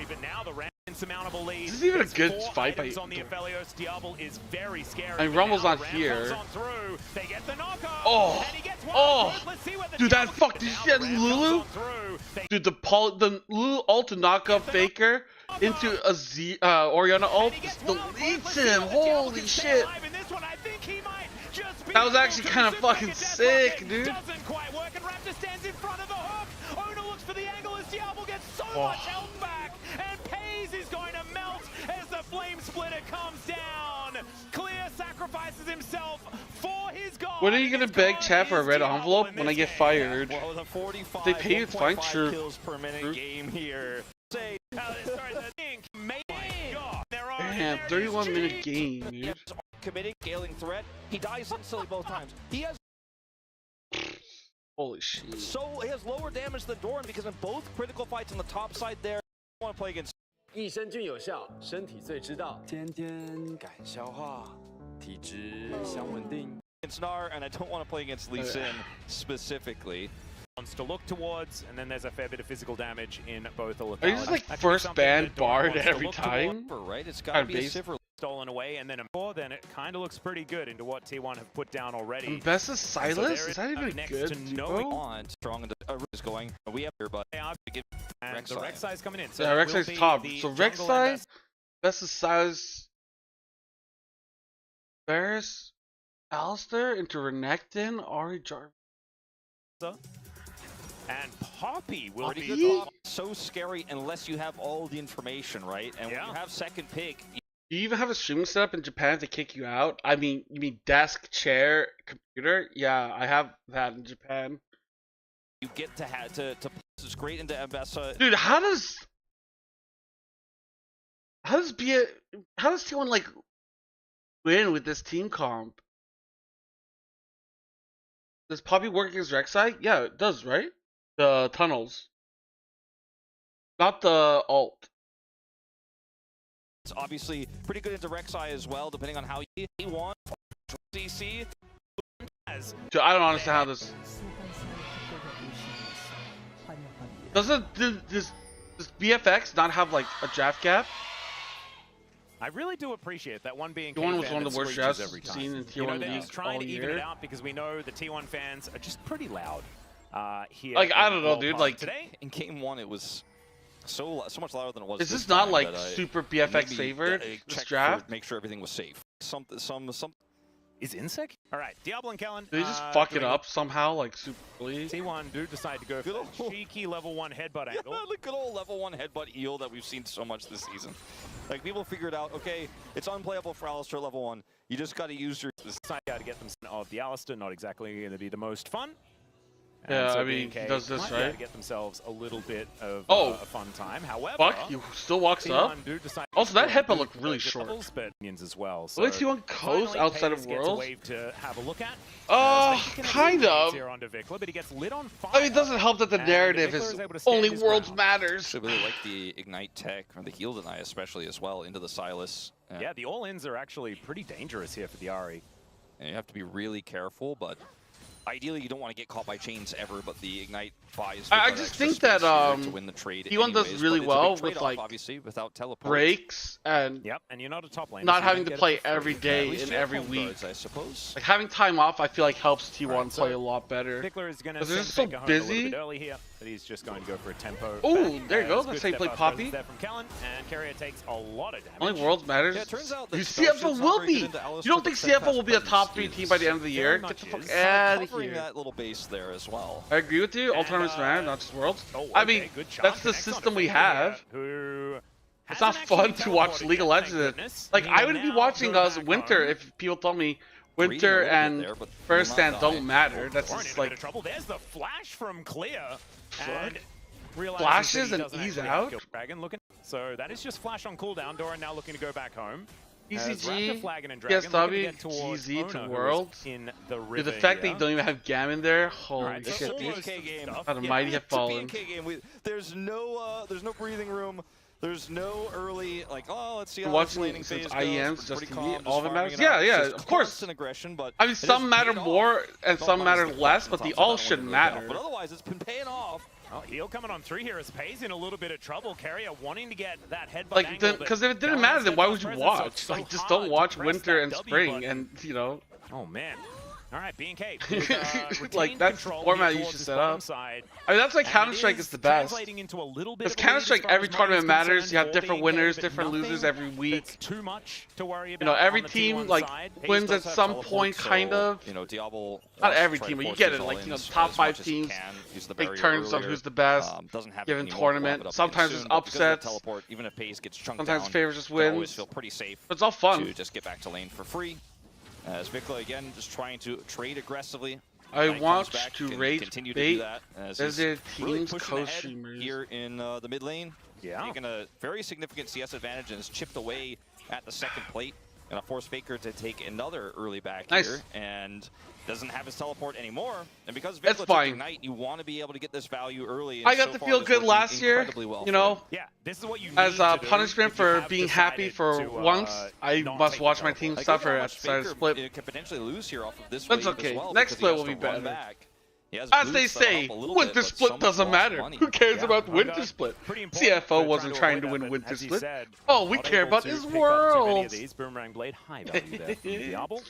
But now the Ram insurmountable lead. This is even a There's good 4 fight by- items on the Aphelios. Diablo is very scary. I mean, but Rumble's now not the Ram here. comes on through. They get the knockup. Oh. And he gets Wild Oh. Growth. Let's see what the Dude, that Diablo- fuck- but did you now see that the Ram Lulu? comes on through. They Dude, the Lulu ult to knock up Faker into a Orianna ult and he gets just Wild Growth. deletes Let's see him. what the Diablo Holy can stay shit. alive in this one. I think he might just be That was able actually to. kinda Super fucking Mega Death sick, Rocket dude. Doesn't quite work, and Raptor stands in front of the hook. Ono looks for the angle as Diablo gets so much health back, and Pays is going to melt as the Flame Splitter comes down. Clear sacrifices himself for his god. When are you gonna His beg god chat for a is red Diablo envelope in when I this get game. fired? Well, with a 45, They pay you, it's fine, 1.5 sure. kills per minute Sure. game here. Say, Sorry, the thing. God, they're on. Damn, 31-minute game, dude. committing, scaling threat. He dies instantly both times. He has Holy shit. he has lower damage than Doran because in both critical fights on the top side there, I want to play against 益生菌有效，身体最知道。天天赶消化，体质想稳定。 Nar, and I don't want to play against Lee Sin specifically. Wants to look towards, and then there's a fair bit of physical damage in both the Are you just like first band barred every time? Right? It's got to be a base. Sivir. Stolen away, and then a more, then it kind of looks pretty good into what T1 have put down already. And best of So Silas? there Is that even next good, to no bro? On strong and is going. We have here, but They are, to give and Rek'Sai. the Rek'Sai is coming in. So Yeah, it will Rek'Sai's be top. the So jungle Rek'Sai, and best of Silas, Varus, Alistair into Renekton, Ari Jarvan. And Poppy will pretty be good He- top. So scary unless you have all the information, right? And when Yeah. you have second pick, Do you even have a streaming setup in Japan to kick you out? I mean, you mean desk, chair, computer? Yeah, I have that in Japan. you get to have to place great into Mbessa. Dude, how does T1 like win with this team comp? Does Poppy work against Rek'Sai? Yeah, it does, right? The tunnels. Not the ult. It's obviously pretty good into Rek'Sai as well, depending on how he won. CC. Dude, I don't understand how this. Does BFX not have like a draft gap? I really do appreciate that one being T1 was one of the worst drafts seen in T1 they're leagues trying all to even year. it out because we know the T1 fans are just pretty loud here. Like, I don't know, World dude. Park. Like, today, In game 1, it was so much louder than it was. is this this not time, like but, super BFX maybe, favored? This check draft? make sure everything was safe. Some. is Insec? All right, Diablo and Kellen. Did they just fuck it up somehow, like super early? T1 do decide to go for a cheeky level 1 headbutt angle. The good old level 1 headbutt heal that we've seen so much this season. Like, people figured out, okay, it's unplayable for Alistair level 1. You just got to use your... Decide to get them of the Alistair, not exactly going to be the most fun. Yeah, And so I mean, BNK he does this, might be able right? to get themselves a little bit of Oh. a fun time. However, Fuck, he still walks up? T1 do decide Also, that to headbutt do looked really good short. levels, but minions as well. So Will T1 coast finally, outside Paze of gets a Worlds? wave to have a look at. Kind of. Here onto Vikla, but he gets lit on fire. I mean, it doesn't help that the And narrative Vikla is is able to stand only his Worlds ground. matters. I really like the Ignite tech, or the heal deny especially as well, into the Silas. Yeah, the all-ins are actually pretty dangerous here for the Ahri. And you have to be really careful, but ideally you don't want to get caught by chains ever, but the Ignite buys I Vikla just extra think space that, here to win the trade T1 does anyways, really but it's a big well with, trade-off, like, obviously, without teleport. Breaks and Yep, and you're not a top laner. not so you having don't to get it play for free. every At day least and you have every home week. guards, I suppose. Like, having time off, I feel like helps T1 Alright, so play a lot better. Vikla is going to Because they're send so Faker home a little busy. bit early here, but he's just going to go for a tempo. Ooh, back. there you go. It's That's good how you play step-up Poppy. presence there from Kellen, and Carrier takes a lot of damage. Only Worlds matters. Yeah, it turns out that You Spell CFO Shield's not will very be. good into You Alistair, don't but think CFO will be a Steadfast top 3 presence team by the end of the year? Very Get the much fuck is. out of Covering here. that little base there as well. I agree with you. All And, tournaments matter, not just Worlds. Oh, I okay, mean, good job. that's the Connects onto system we Faker have. here, who It's hasn't not fun actually to watch teleported League of yet, thank Legends. goodness. Like, He I will wouldn't be now watching go us back Winter home. if people told me Breathing a Winter little bit and there, but First will Stand not don't die. matter. That's Warren just in a bit like of trouble. There's the flash from Clear. And realizes Flashes that he and doesn't ease actually have out? Kill Dragon looking. So that is just flash on cooldown. Doran now looking to go back home. As Raptor, ECG, Flagon, and Dragon looking to PSW, get towards GZ to Ona, who is Worlds. in the river Dude, the fact that here. you don't even have Gammon there, holy Alright, so shit, almost dude. BNK some game. stuff. How the Yeah. mighty have It's a fallen. BNK game. There's no breathing room. There's no early, like, oh, let's see how this Watching laning since phase IEMs, goes. just Pretty TV, calm, just all of it farming matters. it out. Yeah, It's of just course. constant aggression, but I mean, it some has matter paid off. more and Don't some mind matter the less, on but top they of that all one should really matter. well. But otherwise, it's been paying off. Oh, heal coming on through here as Paze in a little bit of trouble. Carrier wanting to get that headbutt Like, angle, because if it didn't but matter, then why would Steadfast you presence, so watch? it's so Like, just hard don't to watch press Winter that and W Spring, button. and you know, Oh man. All right, BNK. with, like retained that's the control format here you towards should his set bottom up. side. I mean, that's like And Counter it Strike is the best. translating into a little bit Because of a Counter lead as Strike, far every as money tournament is matters. concerned You have for different BNK, winners, but different nothing losers every that's week. too much to worry about. You know, every on the team T1 like side. Hayes wins does at have some teleport, point, so, kind of. You know, Diablo Not wants to every try team, to but you force get these it. Like, you know, all-ins top as 5 much as he teams can. Use the take barrier turns on earlier. who's the best. Doesn't have it given anymore, tournament. we'll have it up Sometimes again there's soon, but because of the upsets. Teleport, even if Paze gets chunked Sometimes down, favors just you always wins. feel pretty safe But it's all fun. to just get back to lane for free. As Vikla again just trying to trade aggressively. I Knight want comes back, to can rate continue to do bait that as as he's their really team's pushing ahead co-streamers. here in the mid lane. Yeah. Taking a very significant CS advantage and is chipped away at the second plate. Gonna force Faker to take another early back Nice. here, and doesn't have his teleport anymore. And because That's Vikla took fine. Ignite, you want to be able to get this value early. And I got so to far feel it's good working last year, incredibly well you for know, him. Yeah, this is what you as need a to do punishment if you for have being happy decided for to, once. I not must take watch the my double. team Like, suffer look how at much the start of Faker, split. could potentially lose here off of this That's wave okay. as well, Next because he split has will to be run better. back. He has As they boots that'll say, help a little Winter bit, but Split so much doesn't lost matter. money. Who cares Yeah, about Honda, Winter Split? pretty important CFO to wasn't try trying to to win avoid Winter that, but as he Split. said, All we not care able about to is pick up too many of Worlds. these. Boomerang Blade, high value there from Diablo.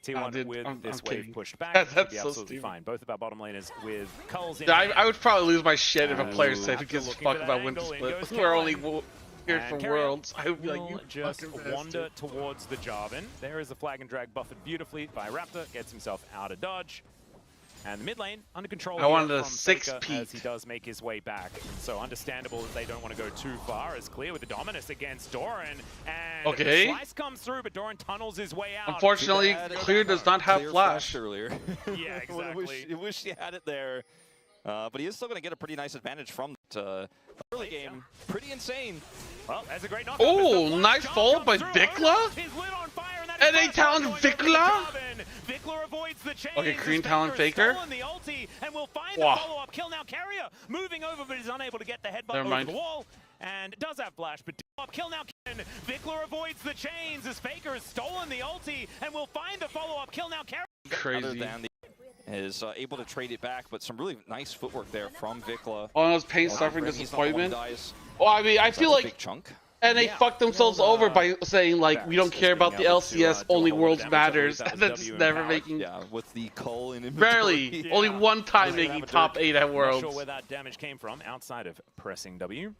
T1 dude, with I'm this wave kidding. pushed back. That's should be so absolutely stupid. fine. Both of our bottom laners with culls in. I would probably lose my shit if a player Ooh. said who gives a After fuck looking about for Winter that angle, in Split. goes We're only Caroline. here And for Carrier Worlds. I would be like, will you just fucking wander bastard. towards the Jarvan. There is the flag and drag buffered beautifully by Raptor. Gets himself out of dodge. And the mid lane under control. I wanted here a from 6 Faker peat. as he does make his way back. And so understandable that they don't want to go too far. As Clear with the dominus against Doran. And Okay. Slice comes through, but Doran tunnels his way out. Unfortunately, Too bad. Clear does not have Clear flash. earlier. Yeah, exactly. I wish you had it there. But he is still going to get a pretty nice advantage from that early game. Pretty insane. Well, that's a great knock. Oh, nice follow by Vikla. NA talent Vikla. Okay, Korean talent Faker. Wow. Carrier moving over, but is unable to get the headbutt Never over mind. the wall. And does have flash, but kill now. Vikla avoids the chains as Faker has stolen the ulti and will find the follow-up kill now. Carrier. Crazy. Is able to trade it back, but some really nice footwork there from Vikla. Oh, those pain, suffering, He's not the one who disappointment. dies. Well, I mean, I So feel that's a like big chunk. NA fucked themselves over by saying like we don't care about the LCS, only Worlds matters, and then just never making. Yeah, with the Cole in inventory. Barely, only one time making top 8 at Not Worlds. sure where that damage came from outside of pressing W.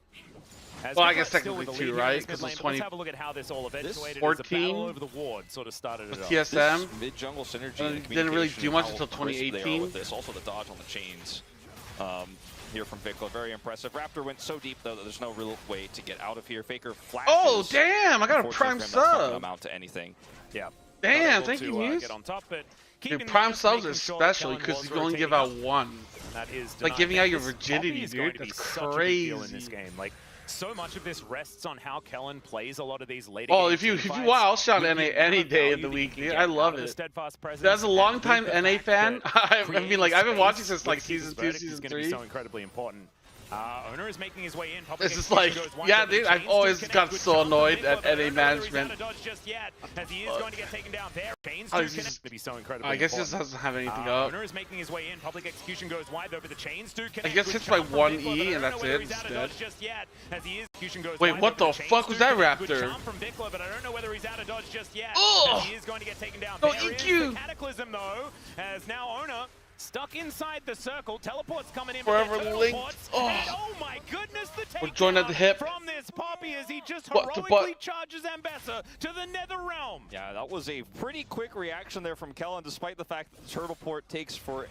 Well, I guess technically 2, right? Because it's 20. Let's have a look at how this all eventuated. 14 over the ward sort of started it off. TSM. Mid jungle synergy. And And didn't really communication do much and until how crisp they are 2018. with this. Also the dodge on the chains. Here from Vikla, very impressive. Raptor went so deep though that there's no real way to get out of here. Faker flashes. Oh damn! I got a Unfortunately prime for him, that's not gonna sub. amount to anything. Yeah. Damn, Not thank able you, to, Muse. get on top, but Your keeping prime the subs are making sure that special Kellen because was you can only rotating give out up. 1. That is Like denied. giving out your This virginity, Poppy is going dude. to be That's such a big deal in this crazy. game. Like, so much of this rests on how Kellen plays a lot of these later Oh, game if you teamfights. wow, I'll shout NA The any amount day value of the that week, you dude. can I get love out of the it. steadfast presence, As a and long-time with the NA fact fan, that I mean, like I've been creating watching space since like with season his 2, verdict season is going to be 3. so incredibly important. Owner is making his way in. It's just like, yeah, dude, I've always got so annoyed at NA management. I guess he just doesn't have anything up. Owner is making his way in. Public execution goes wide over the chains. I guess hits by 1E and that's it instead. Wait, what the fuck was that Raptor? Oh! No EQ! Cataclysm though, as now Owner stuck inside the circle. Teleports coming in. Forever linked. Oh. And oh my goodness, the We're joined at the hip. from this Poppy as he just Butt to heroically butt. charges Ambessa to the Nether Realm. Yeah, that was a pretty quick reaction there from Kellen, despite the fact that the turtle port takes forever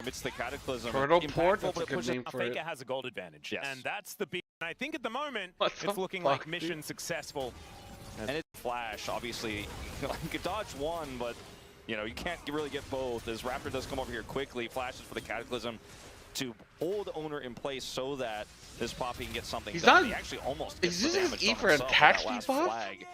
amidst the cataclysm. Turtle Impactful, port? but That's a it good pushes name for it. Faker has a gold advantage, Yes. and that's the big. And I think at the moment What it's the looking fuck, like mission dude? successful. And it's Flash, obviously. You could dodge one, but you know, you can't really get both, as Raptor does come over here quickly, flashes for the Cataclysm to hold Owner in place so that this Poppy can get something He's done. not- He actually almost he's gets the using his damage E on for a himself with tax that last debuff? flag.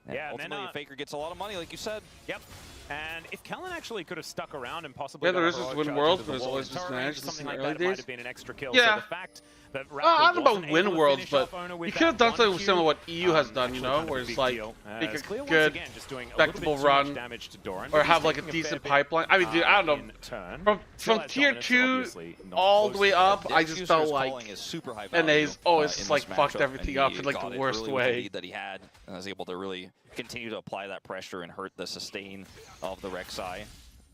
And Yeah, and then, ultimately, Faker gets a lot of money, like you said. Yep. And if Kellen actually could have stuck around and possibly Yeah, there got a is this heroic win charge Worlds, into but the it's wall always and just turret managed or this something in like the that, early it might days. have been an extra kill. Yeah. So the fact that Raptor I don't know wasn't about win able to Worlds, finish but off Owner you with could have that done something one similar to what kill, EU has done, you actually know, kind of where a it's big like deal. make As a Clear once good, again just doing a little bit respectable too much run, damage to Doran, or but he's have like a taking fair decent bit, pipeline. I mean, dude, I don't know. in turn. From Still has tier dominance, 2 obviously not all the close way to up, The I just felt Executioner's like calling is super high value, NA's always in just this like fucked matchup, everything and up he in like got the it worst early with the way. lead that he had, and was able to really continue to apply that pressure and hurt the sustain of the Rek'Sai.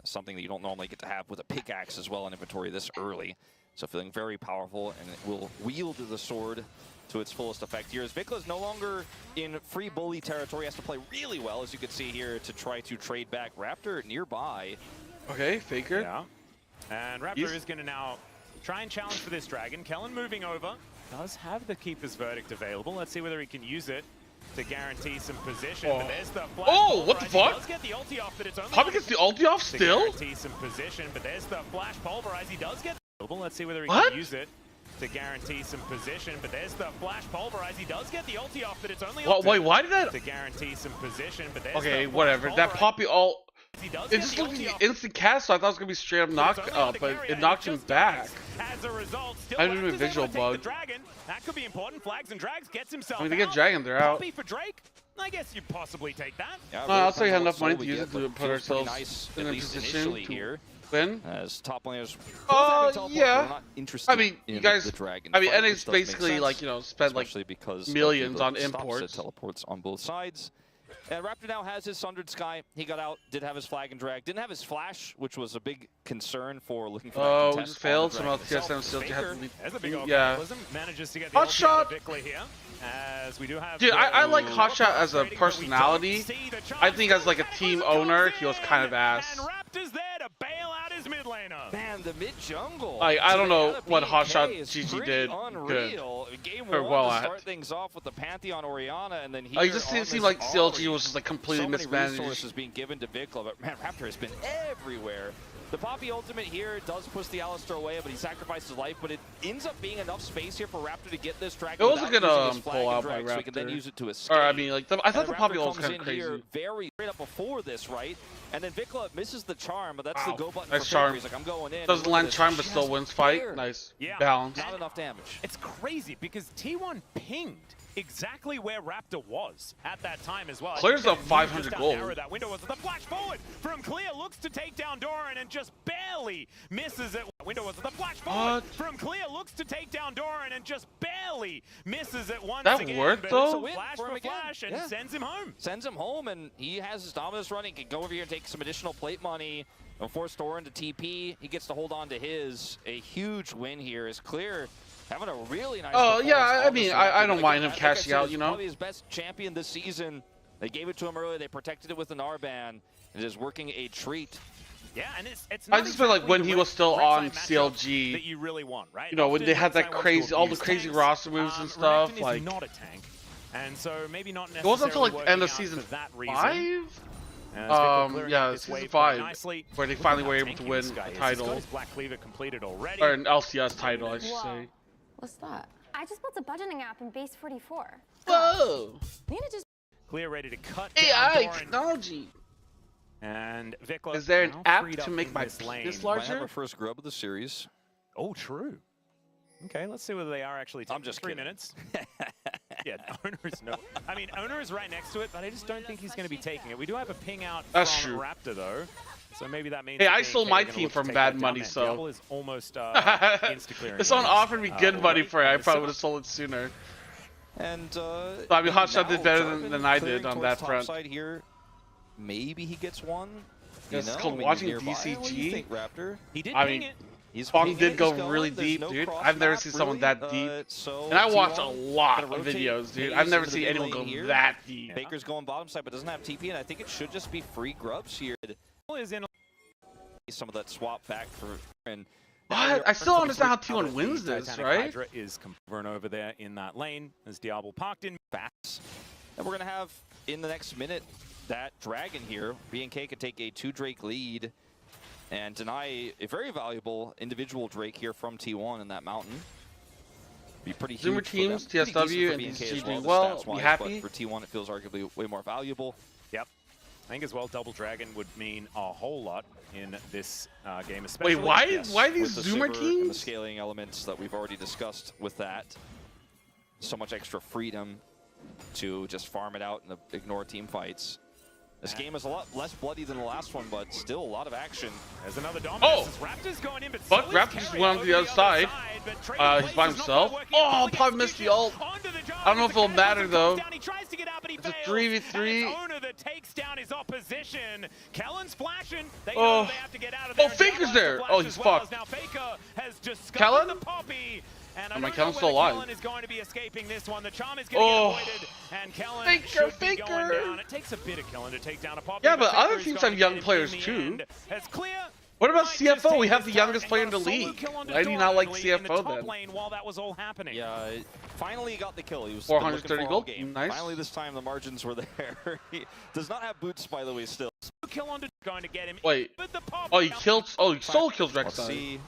Something that you don't normally get to have with a pickaxe as well in inventory this early. So feeling very powerful, and it will wield the sword to its fullest effect here. As Vikla is no longer in free bully territory, has to play really well, as you can see here, to try to trade back. Raptor nearby. Okay, Faker. Yeah. And Raptor is going to now try and challenge for this dragon. Kellen moving over. Does have the Keeper's Verdict available. Let's see whether he can use it to guarantee some position. Oh. But there's the flash Oh, what the pulverize. fuck? He does get the ulti off, but it's only Poppy gets the ulti off to still? guarantee some position. But there's the flash pulverize. He does get available. Let's see whether he What? can use it to guarantee some position. But there's the flash pulverize. He does get the ulti off, but it's only Wait, why did that? to guarantee some position. But there's Okay, the flash whatever. That pulverize. Poppy ult, He does it get just the looked ulti like off, an instant cast, so I thought it was gonna be straight up knock it's only up, the but carrier, it knocked and him just back. dies. As a result, still I didn't Raptor's even visual able to take bug. the dragon. That could be important. Flags and drags gets himself I mean, they get out. dragon, they're out. Poppy for Drake? I guess you'd possibly take that. Yeah, No, I'll say depends on enough what money soul to we use get, it but to put feels pretty ourselves nice, in at a least position initially to here, win. as top laners. Yeah. We're not interested I mean, in you guys. the dragon I mean, fight, NA's which does make basically sense, like, you know, spend like especially because millions of the on stops that imports. teleports on both sides. And Raptor now has his Sundered Sky. He got out, did have his flag and drag, didn't have his flash, which was a big concern for looking for that Oh, we contest just on the failed. dragon Somehow itself. TSM still had Faker, to lead. there's a big old Yeah. cataclysm. Manages to get the Hot ulti shot! out of Vikla here. As we do have Dude, I like Hotshot as a but we don't personality. see the charge. I think as like a team Cataclysm owner, comes he was in, kind of ass. And Raptor's there to bail out his mid laner. Man, the mid jungle. Like, I don't know what Hotshot is GG pretty did unreal. Game Or one well to at. start things off with the Pantheon Orianna, and then here Like, it just on seemed this like CLG Ahri, was just like completely so many mismanaged. resources being given to Vikla, but man, Raptor has been everywhere. The Poppy ultimate here does push the Alistar away, but he sacrifices life, but it ends up being enough space here for Raptor to get this dragon. It was a good pull out by Raptor. So he can then use it to escape. Or, I mean, like, I thought the Poppy ult was kind of crazy. Here very straight up before this, right? And then Vikla misses the charm, but that's the go button nice for charm. He's like, I'm going in. Doesn't land charm, but still wins fight. Nice. Yeah. Balance. Not enough damage. It's crazy because T1 pinged exactly where Raptor was at that time as well. Clear's up 500 gold. That window was the flash forward from Clear, looks to take down Doran and just barely misses it. Window was the flash forward from Clear, looks to take down Doran and just barely misses it once that again. That worked though? Flash for flash and sends him home. Sends him home, and he has his dominance running. Can go over here and take some additional plate money and force Doran to TP. He gets to hold on to his. A huge win here is Clear. Having a really nice yeah, I mean, I don't mind him cashing out, you know? Probably his best champion this season. They gave it to him early. They protected it with an R-ban. It is working a treat. Yeah, and it's not I just feel like when he was still on CLG, that you really want, right? You know, when they had that crazy, all the crazy roster moves and stuff, like. Not a tank, and so maybe not necessarily. It wasn't until like end of season 5. Yeah, season 5, where they finally were able to win a title, Black Cleaver completed already, or an LCS title, I should say. What's that? I just built a budgeting app in Base 44. Whoa! Nina just Clear ready to cut AI down technology. And Vikla is there an app to make my penis larger? I have our first grub of the series. Oh, true. Okay, let's see whether they are actually taking. I'm just 3 kidding. minutes. Yeah, Owner is no. I mean, Owner is right next to it, but I just don't think he's going to be taking it. We do have a ping out from Raptor though, so maybe that means. Hey, I sold my team from bad money, so. Diablo is almost insta-clearing. If someone offered me good money for it, I probably would have sold it sooner. And I mean, Hotshot did better than I did on that front. Side here, maybe he gets one. It's called watching BCG. What do you think, Raptor? He did ping it. Fong did go really deep, dude. I've never seen someone that deep. And I watch a lot of videos, dude. I've never seen anyone go that deep. Baker's going bottom side, but doesn't have TP, and I think it should just be free grubs here. Is in some of that swap back for. And what? I still don't understand how T1 wins this, right? Hydra is covering over there in that lane as Diablo parked in fast. And we're gonna have in the next minute that dragon here. B&K could take a 2 Drake lead and deny a very valuable individual Drake here from T1 in that mountain. Be pretty huge. Zoomer teams, TSW, and DCG doing well. Be happy. But for T1, it feels arguably way more valuable. Yep. I think as well, Double Dragon would mean a whole lot in this game, especially. Wait, why these Zoomer teams? And the scaling elements that we've already discussed with that. So much extra freedom to just farm it out and ignore team fights. This game is a lot less bloody than the last one, but still a lot of action. There's another dominance. Raptor's going in, but Raptor's went on to the other side. He's by himself. Oh, probably missed the ult. I don't know if it'll matter though. It's a 3v3. Owner that takes down his opposition. Kellen's flashing. They know they have to get out of there. Oh, Faker's there. Oh, he's fucked. Now Faker has just Kellen? the Poppy. And oh, my Kellen's still alive. Kellen is going to be escaping this one. The charm is going to get avoided, and Kellen should be going down. It takes a bit of Kellen to take down a Poppy. Yeah, but other teams have young players too. Clear. What about CFO? We have the youngest player in the league. Why do you not like CFO then? While that was all happening. Yeah, finally he got the kill. He was 430 gold. Game. Nice. Finally this time the margins were there. He does not have boots, by the way, still. Going to get him. Wait. Oh, he kills. Oh, he solo kills Rek'Sai.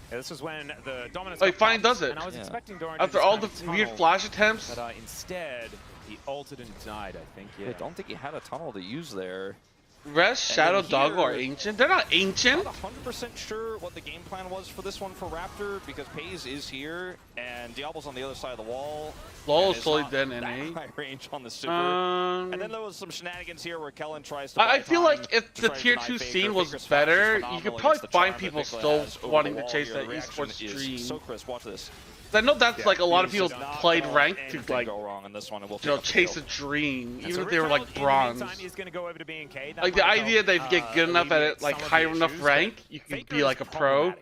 Yeah, this is when the dominance. Oh, he finally does it. And I was expecting Doran after all the weird flash attempts. But instead, he ulted and died, I think. Yeah. I don't think he had a tunnel to use there. Rest, Shadow, Doggo are ancient. They're not ancient. I'm not 100% sure what the game plan was for this one for Raptor because Pays is here and Diablo's on the other side of the wall. LOL is slowly dead in high range on the super. And then there was some shenanigans here where Kellen tries to. I feel like if the tier 2 scene was better, you could probably find people still wanting to chase that esports stream. So Chris, watch this. I know that's like a lot of people played ranked to like go wrong in this one. Chase a dream, even if they were like bronze. Like the the idea that if you get good enough at it, like high enough rank, you can be like a pro,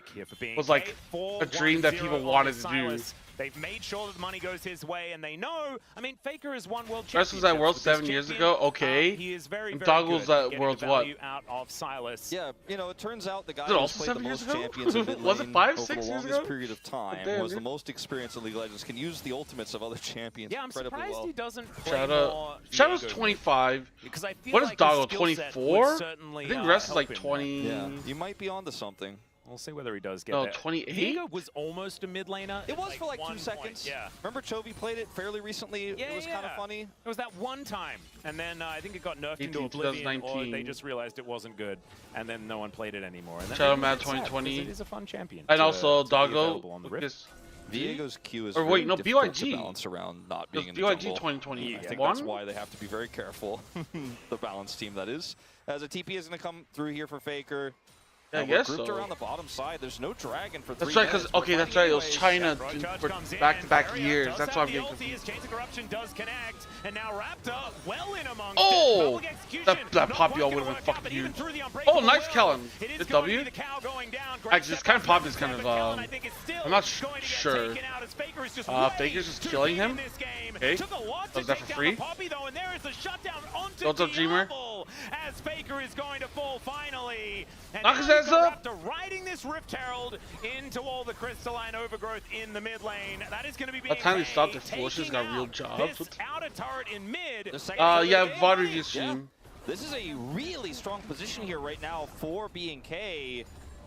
was like a dream that people wanted to do. They've made sure that the money goes his way, and they know. I mean, Faker has won world Rest was at Worlds 7 years ago. Okay. He is very, very Doggles good at Worlds what? out of Silas. Yeah, you know, it turns out the guy Was it who's also played 7 the years most ago? champions in mid Was it lane 5, over 6 the years longest ago? period of time Damn, was the dude. most experienced in League of Legends, can use the ultimates of other champions Yeah, I'm incredibly surprised well. he doesn't play Shout more out. Shadow's Diego. 25. Because I feel What is like Doggo? his skill set 24? would certainly, I think Rest is help like him there. 20. Yeah, you might be onto something. We'll see whether he does get No, there. 28? Diego was almost a mid laner. It was at for like 1 2 point. seconds. Yeah. Remember Chovy played it fairly recently? Yeah, it was kind of funny. It was that one time, and then I think it got nerfed 18, into oblivion, or 2019. they just realized it wasn't good, and then no one played it anymore. And then Shout out it Mad was sad, 2020. 'cause it is a fun champion. And to- also to be available Doggo. on the Rift. Lucas. Diego's Q is Or very wait, no, difficult to BYG. balance around not It was being in the BYG jungle. 2020. I think One? that's why they have to be very careful. The balance team, that is. As a TP is going to come through here for Faker. Yeah, I We're guess grouped so. around the bottom side. There's no dragon for 3 That's right, because, minutes. We're okay, that's fighting right. It was anyways. China Road charge for comes in, back-to-back Barrier years. does That's have why I'm the getting ulti confused. as Chains of Corruption does connect, and now Raptor well in amongst Oh! it. Public execution, That not Poppy quite all gonna would've been work out, fucking but even huge. through the unbreakable Oh, nice will, Kellen. it is Good going W. to be the cow going down. Great Actually, it's step kind of up Poppy's from kind of, Kellen, I think it's still I'm not going to get sure. taken out as Faker is just Faker's just way killing too him. deep in this game. Okay. Took a lot Was to that take for down free? the Poppy though, and there is the shutdown onto What's up, Dreamer? Diablo as Faker is going to fall finally. And Knock now his you've ass got up. Raptor riding this Rift Herald into all the crystalline overgrowth in the mid lane. That is going to be By the time they BFX stopped their foolishness, taking got real out jobs. This outer turret in mid. The second kill of the Yeah, game, VOD right? review stream. This is a really strong position here right now for B&K.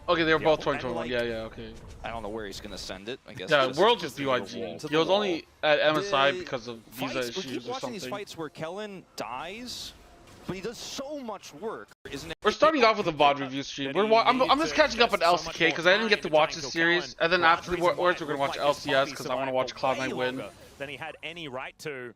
Okay, they were both and 2021. like- Yeah, okay. I don't know where he's going to send it. I guess. Yeah, just- Worlds was just into the wall. BYG. To He the was wall. only at MSI The because of fights, visa we keep issues or watching these something. fights where Kellen dies, but he does so much work, isn't it? We're starting off with a VOD review stream. I'm just catching up on LCK because I didn't get to watch the series, and then afterwards we're going to watch LCS because I want to watch Cloud9 win. Than he had any right to.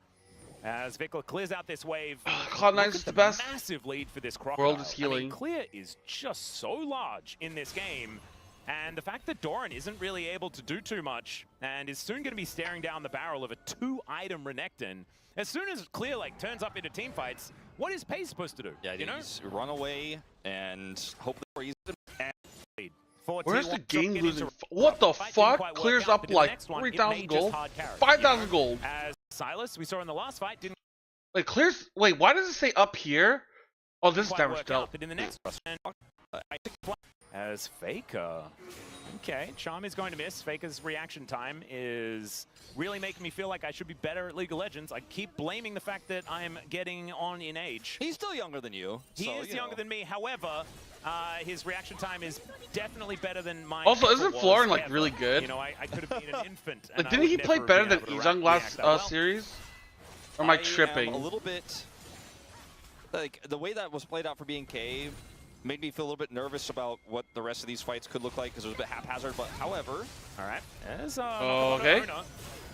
As Vikla clears out this wave. Cloud9 Look is at the best. Massive lead for this Crocodile. World is healing. I mean, Clear is just so large in this game. And the fact that Doran isn't really able to do too much and is soon going to be staring down the barrel of a 2-item Renekton. As soon as Clear turns up into team fights, what is Pace supposed to do? Yeah, you know? he's run away and hope that he's Where's the game losing? What the fuck? Clears up like 3,000 gold, 5,000 gold. As Silas, we saw in the last fight, didn't Wait, clears. Wait, why does it say up here? Oh, this is quite damage work dealt. out, but in the next as Faker. Okay, Charm is going to miss. Faker's reaction time is really making me feel like I should be better at League of Legends. I keep blaming the fact that I'm getting on in age. He's still younger than you. He so, is you younger know. than me. However, his reaction time is definitely better than mine. Also, ever isn't was Florin like ever. really good? You know, I could have been an infant. Like, and I didn't would he play never better been than able to Izung last react that well. series? Or am I tripping? Am a little bit. Like the way that was played out for B&K made me feel a little bit nervous about what the rest of these fights could look like because it was a bit haphazard. But however, all right, as okay.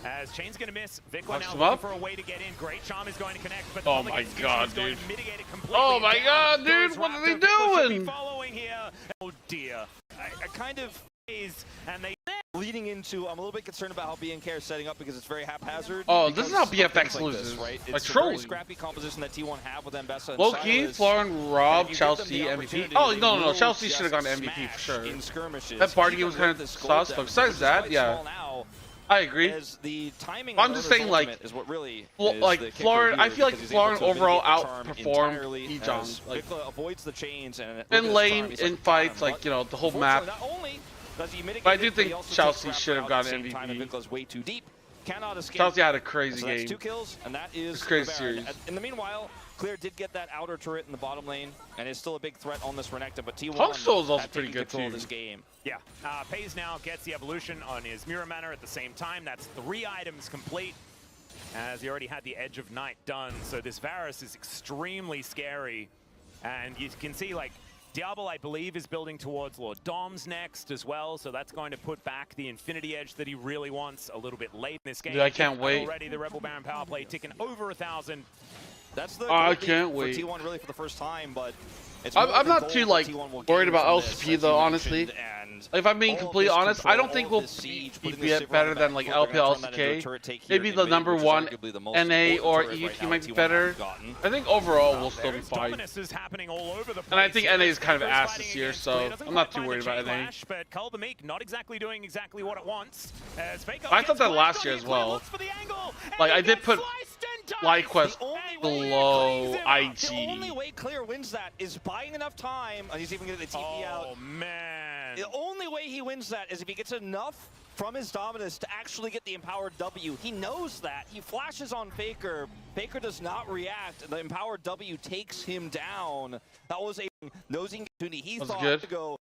As Chain's gonna miss, Vikla Knocks now him looking up. for a way to get in. Great Charm is going to connect, but the Oh public my execution God, is going dude. to mitigate it completely. Oh my Down God, goes dude, what are Raptor. they Vikla should be doing? following here. Oh dear. I kind of And they leading into. I'm a little bit concerned about how B&K are setting up because it's very haphazard. Oh, this is how because of BFX things like loses. this, right? By It's a very trolling. scrappy composition that T1 have with Mbessa and Low-key, Silas. Florin, Rob, And if you give them Chelsea, the MVP. opportunity, Oh, they no, will Chelsea just should have gone MVP for smash sure. in skirmishes. That party game Even was kind with of this sus, gold but deficit, besides which is that, quite yeah. small now, I agree. as the timing I'm on just Owner's saying, like, ultimate is what really like, is the kicker Florin- I here feel like because he's Florin able to overall mitigate the charm outperformed entirely Ejon, as like- Vikla avoids the chains and look In at his lane, charm, he's in like, fights, "Damn, like, you know, the whole unfortunately, map. not only does he mitigate But I do it, think he also Chelsea takes should have Raptor out gotten at the same time, and MVP. Vikla's way too deep. Cannot escape. Chelsea had a crazy So that's game. 2 kills, and that is It's a crazy the Baron. series. In the meanwhile, Clear did get that outer turret in the bottom lane, and is still a big threat on this Renekton, but T1 Punk Soul is also have pretty taken good, control of too. this game. Yeah, Paze now gets the evolution on his Mirror Manor at the same time. That's 3 items complete, as he already had the Edge of Night done. So this Varus is extremely scary, and you can see, like, Diablo, I believe, is building towards Lord Dom's next as well, so that's going to put back the Infinity Edge that he really wants a little bit late in this game. Dude, I can't wait. Already the Rebel Baron power play ticking over 1,000. That's the I goal can't for wait. T1 really for the first time, but I'm not too like worried about LCP though, honestly. If I'm being completely honest, I don't think we'll be better than like LPL, LCK. Maybe the number one NA or EU team might be better. I think overall we'll still be fine. And I think NA is kind of ass this year, so I'm not too worried about NA. But not exactly doing exactly what it wants. I thought that last year as well. Like I did put FlyQuest below IG. The only way Clear wins that is buying enough time, and he's even getting the TP out. Oh man! The only way he wins that is if he gets enough from his Dominus to actually get the empowered W. He knows that. He flashes on Faker. Faker does not react. The empowered W takes him down. That was a nosing opportunity. He thought to go.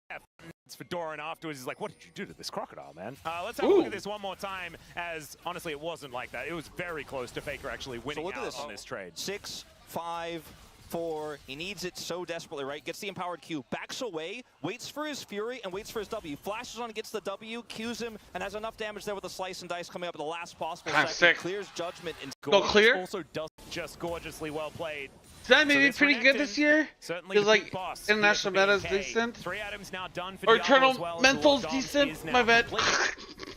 It's for Doran afterwards. He's like, what did you do to this crocodile, man? Let's have a look at this one more time, as honestly, it wasn't like that. It was very close to Faker actually winning out on this trade. 6, 5, 4. He needs it so desperately, right? Gets the empowered Q, backs away, waits for his Fury, and waits for his W. Flashes on, gets the W, Qs him, and has enough damage there with the slice and dice coming up at the last possible second. Sick. Clears judgment and go clear. Also does just gorgeously well played. That may be pretty good this year. Because like international meta is decent. 3 items now done for or Eternal Mental's decent. My bad.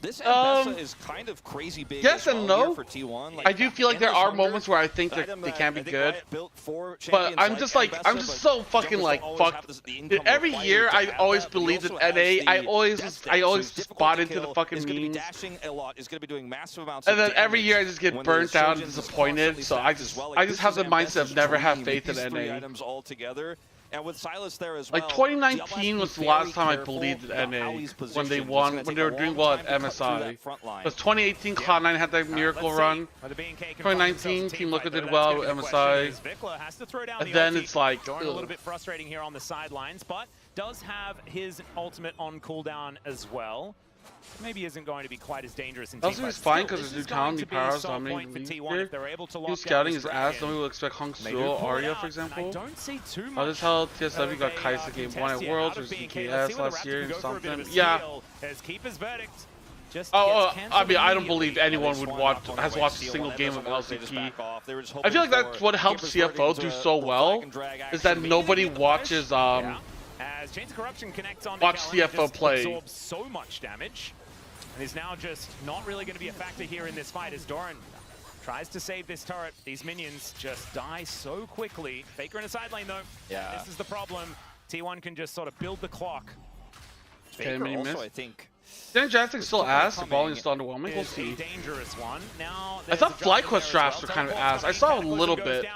This Ambessa is kind of crazy big. Yes and no. For T1. Like, I do feel like there are moments where I think they can be good. But I'm just like, I'm just so fucking like, fuck. Every year I always believed in NA. I always bought into the fucking memes. And then every year I just get burnt out and disappointed. So I just have the mindset of never have faith in NA. And with Silas there as well. Like 2019 was the last time I believed in NA when they won, when they were doing well at MSI. Because 2018 Cloud9 had that miracle run. 2019 Team Liquid did well with MSI. And then it's like a little bit frustrating here on the sidelines, but does have his ultimate on cooldown as well. Maybe isn't going to be quite as dangerous in teamfights. Also, fine because there's new talent, new powers dominating the league here. He's scouting his ass, then we will expect Hong Suo, Arya, for example. How does how TSW got Kai'Sa game 1 at Worlds or CKS last year or something? Yeah. I mean, I don't believe anyone would has watched a single game of LCK. I feel like that's what helps CFO do so well, is that nobody watches as Chains of Corruption connects on watch CFO play. Absorbs so much damage, and is now just not really going to be a factor here in this fight as Doran tries to save this turret. These minions just die so quickly. Faker in a side lane though. Yeah. This is the problem. T1 can just sort of build the clock. Faker also, I think. Then Jastic's still ass, the volume's still underwhelming, we'll see. Dangerous one. Now, I thought FlyQuest drafts were kind of ass. I saw a little bit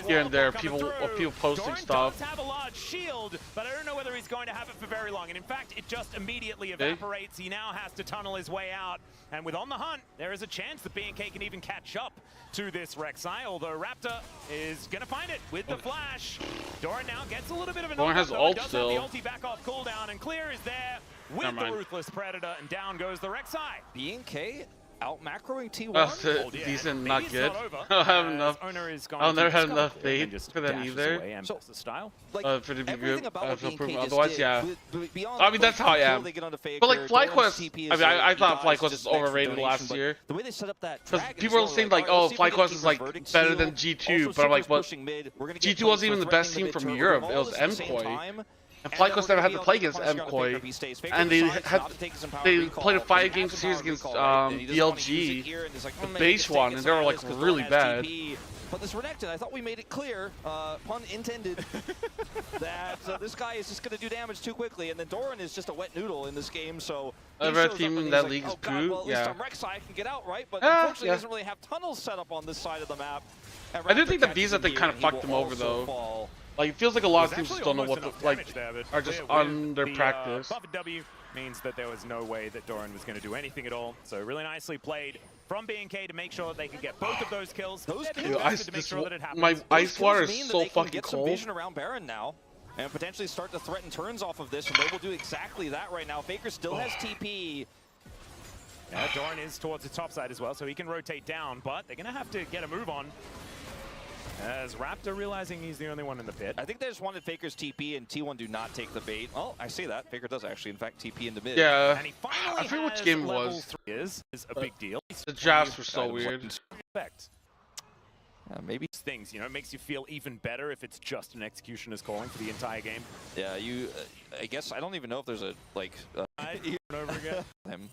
here and there, people posting stuff. Have a large shield, but I don't know whether he's going to have it for very long. And in fact, it just immediately evaporates. He now has to tunnel his way out. And with On the Hunt, there is a chance that BNK can even catch up to this Rek'Sai, although Raptor is going to find it with the flash. Doran now gets a little bit of an Doran has ult still. The ulti back off cooldown, and Clear is there with the Ruthless Predator, and down goes the Rek'Sai. BNK out macroing T1. Decent, not good. I don't have enough. I'll never have enough faith for them either. So, like, for the group, otherwise, yeah. I mean, that's how I am. But like FlyQuest, I mean, I thought FlyQuest was overrated last year. Because people were saying like, oh, FlyQuest is like better than G2, but I'm like, what? G2 wasn't even the best team from Europe. It was MKOI. And FlyQuest never had to play against MKOI, and they played a 5-game series against DLG, the base one, and they were like really bad. But this Renekton, I thought we made it clear, pun intended, that this guy is just going to do damage too quickly, and then Doran is just a wet noodle in this game, so every team in that league is poo. Well, at least on Rek'Sai can get out, right? But unfortunately, he doesn't really have tunnels set up on this side of the map. I do think the Visa thing kind of fucked him over, though. Like, it feels like a lot of teams just don't know what are just under practice. Buff W means that there was no way that Doran was going to do anything at all. So really nicely played from BNK to make sure that they could get both of those kills. My ice water is so fucking cold. Vision around Baron now, and potentially start to threaten turns off of this, and they will do exactly that right now. Faker still has TP. Yeah, Doran is towards the top side as well, so he can rotate down, but they're going to have to get a move on. As Raptor realizing he's the only one in the pit. I think they just wanted Faker's TP, and T1 do not take the bait. Oh, I see that. Faker does actually, in fact, TP into mid. Yeah, and I forget which game it was. Is a big deal. The drafts were so weird. Maybe things, you know, it makes you feel even better if it's just an executioner's calling for the entire game. Yeah, you. I guess I don't even know if there's a like. Over and over again. Him.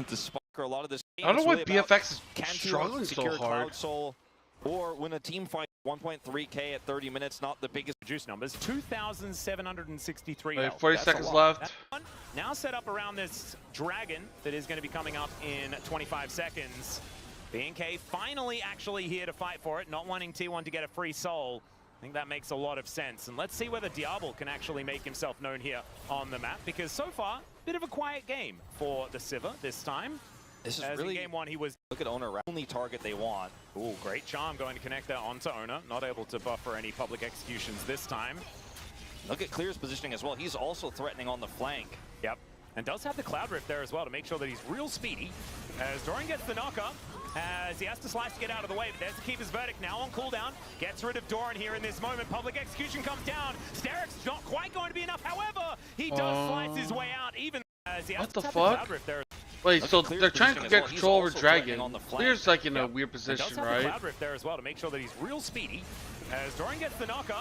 The spark or a lot of this. I don't know why really BFX is can struggling so hard. Cloud Soul, or when a team fight 1.3K at 30 minutes, not the biggest Juice numbers, 2,763 Right, health. 40 That's seconds a lot. left. Now set up around this dragon that is going to be coming up in 25 seconds. BNK finally actually here to fight for it, not wanting T1 to get a free soul. I think that makes a lot of sense. And let's see whether Diablo can actually make himself known here on the map, because so far, a bit of a quiet game for the Sivir this time. This is As really in game one, he was. Look at Owner, only target they want. Ooh, great charm going to connect that onto Owner. Not able to buffer any public executions this time. Look at Clear's positioning as well. He's also threatening on the flank. Yep. And does have the Cloud Rift there as well to make sure that he's real speedy. As Dorian gets the knocker, as he has to slice to get out of the way, but there's the Keeper's Verdict now on cooldown. Gets rid of Doran here in this moment. Public execution comes down. Sterik's not quite going to be enough. However, he does slice his way out even as he has What the to tap fuck? Cloud Rift there. Wait, so they're trying to get control over Dragon. On the flank. Clear's like in a Yep. weird And does position, have the right? Cloud Rift there as well to make sure that he's real speedy. As Dorian gets the knocker,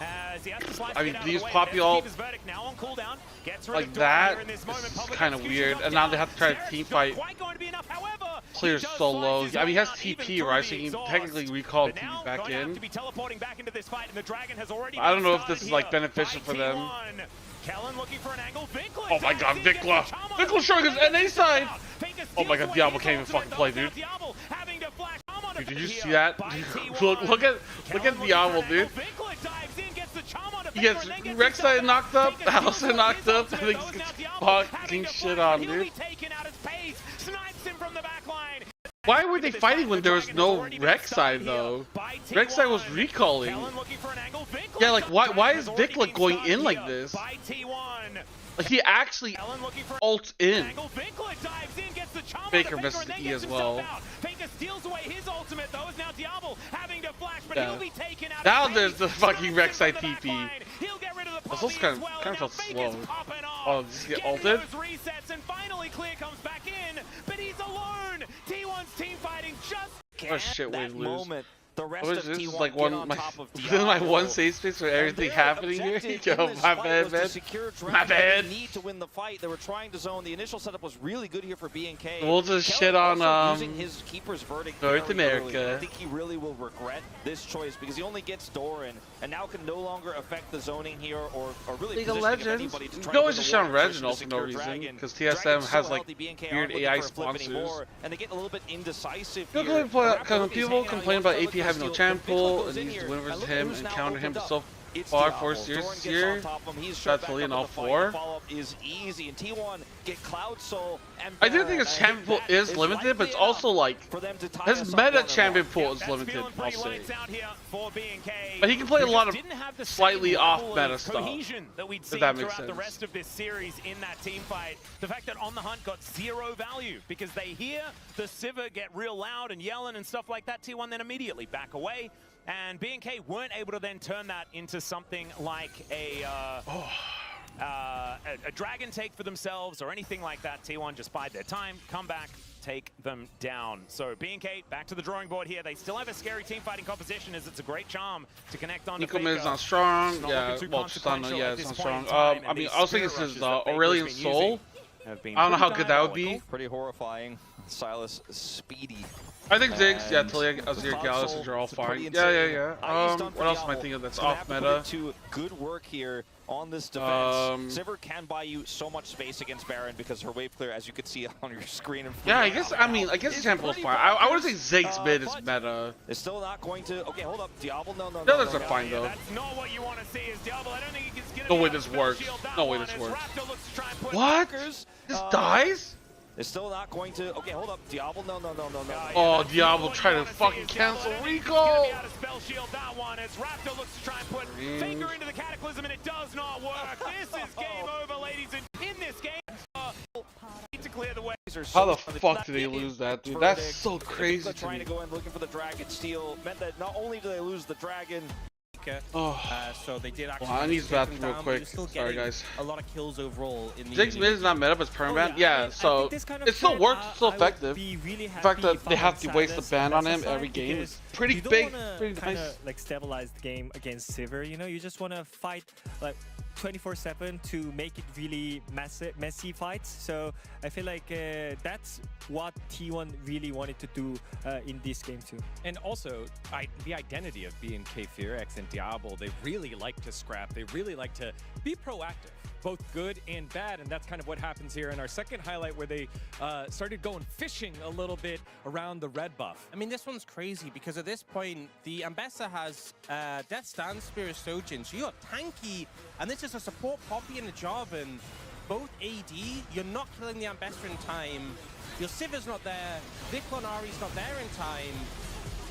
as he has to slice I to mean, get out these of the way. Poppy There's all- Keeper's Verdict now on cooldown. Gets rid Like of Dorian that here in this moment. is Public kind of execution weird, comes and now they down. have to try to Sterik's team not fight. quite going to be enough. However, Clear's he does so slice low. his I mean, he way has out even TP, through right? the So he can exhaust. technically recall But TP now back going to have in. to be teleporting back into this fight, and the Dragon has already I don't been know if started this is like here beneficial by for them. T1. Kellen looking for an angle. Vinkler Oh my god, dives in, gets Vikla! the charm on Vikla it. showing his NA side! Faker Oh my steals god, away Diablo his can't even ultimate, fucking play, though. Now dude. Diablo having to flash charm on Dude, did you here see that? by T1. look at Kellen Diablo, looking for an dude. angle. Vinkler dives in, gets the charm on it. He gets Vinkler then Rek'Sai himself knocked out. up, Faker steals Alistair away knocked his up, ultimate, and he though. Now gets Diablo fucking having to shit flash, on, but he'll dude. be taken out at pace. Snipes him from the back line. Why were they fighting when there was no Rek'Sai though? Rek'Sai was recalling. Kellen looking for an angle. Vinkler Yeah, like why is has already Vikla been going started in like here this? by T1. Like he actually Kellen looking for ults in. angle. Vinkler dives in, gets the charm Faker on the versus and then E gets as well. himself out. Faker steals away his ultimate though. Is now Diablo having to flash, but Yeah. he'll be taken out. Now of there's pace. the fucking Snipes him Rek'Sai from the back TP. line. He'll get rid of the This Poppy looks kind as well. of And now felt Faker's slow. popping off. Oh, did he get Getting ulted? those resets, and finally Clear comes back in, but he's alone. T1's team fighting just What a shit way that to lose. moment, the rest What of is this? T1 Is like get one on my top of this is my one Diablo. safe space for And everything their happening here. objective Yo, in this my fight bad, was to man. secure Dragon. My bad. They need to win the fight. They were trying to zone. The initial setup was really good here for BNK. We'll just Kellen shit on, also using his Keeper's Verdict North very early. America. I think he really will regret this choice because he only gets Doran and now can no longer affect the zoning here or really League of positioning Legends. anybody to You try can to always win just the shout war first Reginald to for no secure reason Dragon. because TSM Dragon's has so like healthy, BNK weird aren't looking AI for a flip sponsors. anymore, and they get a little bit indecisive Look, here. people complain about AP having no champ pool and needs to win versus him and counter him so far for series here. Successfully in all four. Follow-up is easy, and T1 get Cloud Soul and I do think his champion pool is limited, but it's also like for them to tie his us up meta 1-1. champion pool is That's limited, feeling I'll pretty say. lights out here for BNK. But he can play a We lot just of didn't have the slightly same off level meta of stuff, cohesion that we'd if seen that makes throughout the sense. rest of this series in that team fight. The fact that On the Hunt got 0 value because they hear the Sivir get real loud and yelling and stuff like that. T1 then immediately back away. And BNK weren't able to then turn that into something like a dragon take for themselves or anything like that. T1 just bide their time, come back, take them down. So BNK back to the drawing board here. They still have a scary team fighting composition as it's a great charm to connect on to Nico Mid is Faker. not strong. Not Yeah, looking too well, Stun, consequential yeah, at it's this not point strong. in time, I and mean, these I was thinking spirit this is rushes that Faker's Aurelion been Soul. using have been I don't know how pretty good that would be. diabolical. Pretty horrifying. Silas speedy. I think Ziggs, yeah, And Talia, Azir, Cloud Gallus, Soul, are all it's pretty fine. Yeah, yeah, insane. yeah. IE's done for What else am I Diablo. thinking that's So they off have to put meta? it to good work here on this defense. Sivir can buy you so much space against Baron because her wave clear, as you can see on your screen. Yeah, I guess the tempo is fine. I would say Ziggs mid is but meta. It's still not going to. Okay, hold up. Diablo, no. The others are fine though. That's not what you want to see is Diablo. I don't think it's going to No be way able this to spell works. shield that No way one this as works. Raptor looks to try and put What? blockers. This dies? It's still not going to. Okay, hold up. Diablo, no. Oh, Diablo trying to fucking cancel recall. Spell-shield that one as Raptor looks to try and put finger into the Cataclysm, and it does not work. This is game over, ladies, and in this game, need to clear the way. How the fuck did they lose that, dude? That's so crazy to Trying me. to go in looking for the dragon steal meant that not only do they lose the dragon, weaker. Oh. So they did actually. Well, I need to bathroom real quick. Sorry, guys. A lot of kills overall in the. Jinx mid is not meta, but it's permaban. Yeah, so it still works, it's still effective. The fact that they have to waste the ban on him every game is pretty big, pretty nice. Like stabilize the game against Sivir. You know, you just want to fight like 24/7 to make it really messy fights. So I feel like that's what T1 really wanted to do in this game too. And also, the identity of BNK Fearx and Diablo, they really like to scrap. They really like to be proactive, both good and bad, and that's kind of what happens here in our second highlight, where they started going fishing a little bit around the red buff. I mean, this one's crazy because at this point, the Ambessa has Death Stand, Spirit Sojin, so you're tanky, and this is a support Poppy and a Jarvan. Both AD, you're not killing the Ambessa in time. Your Sivir's not there, Viklonari's not there in time.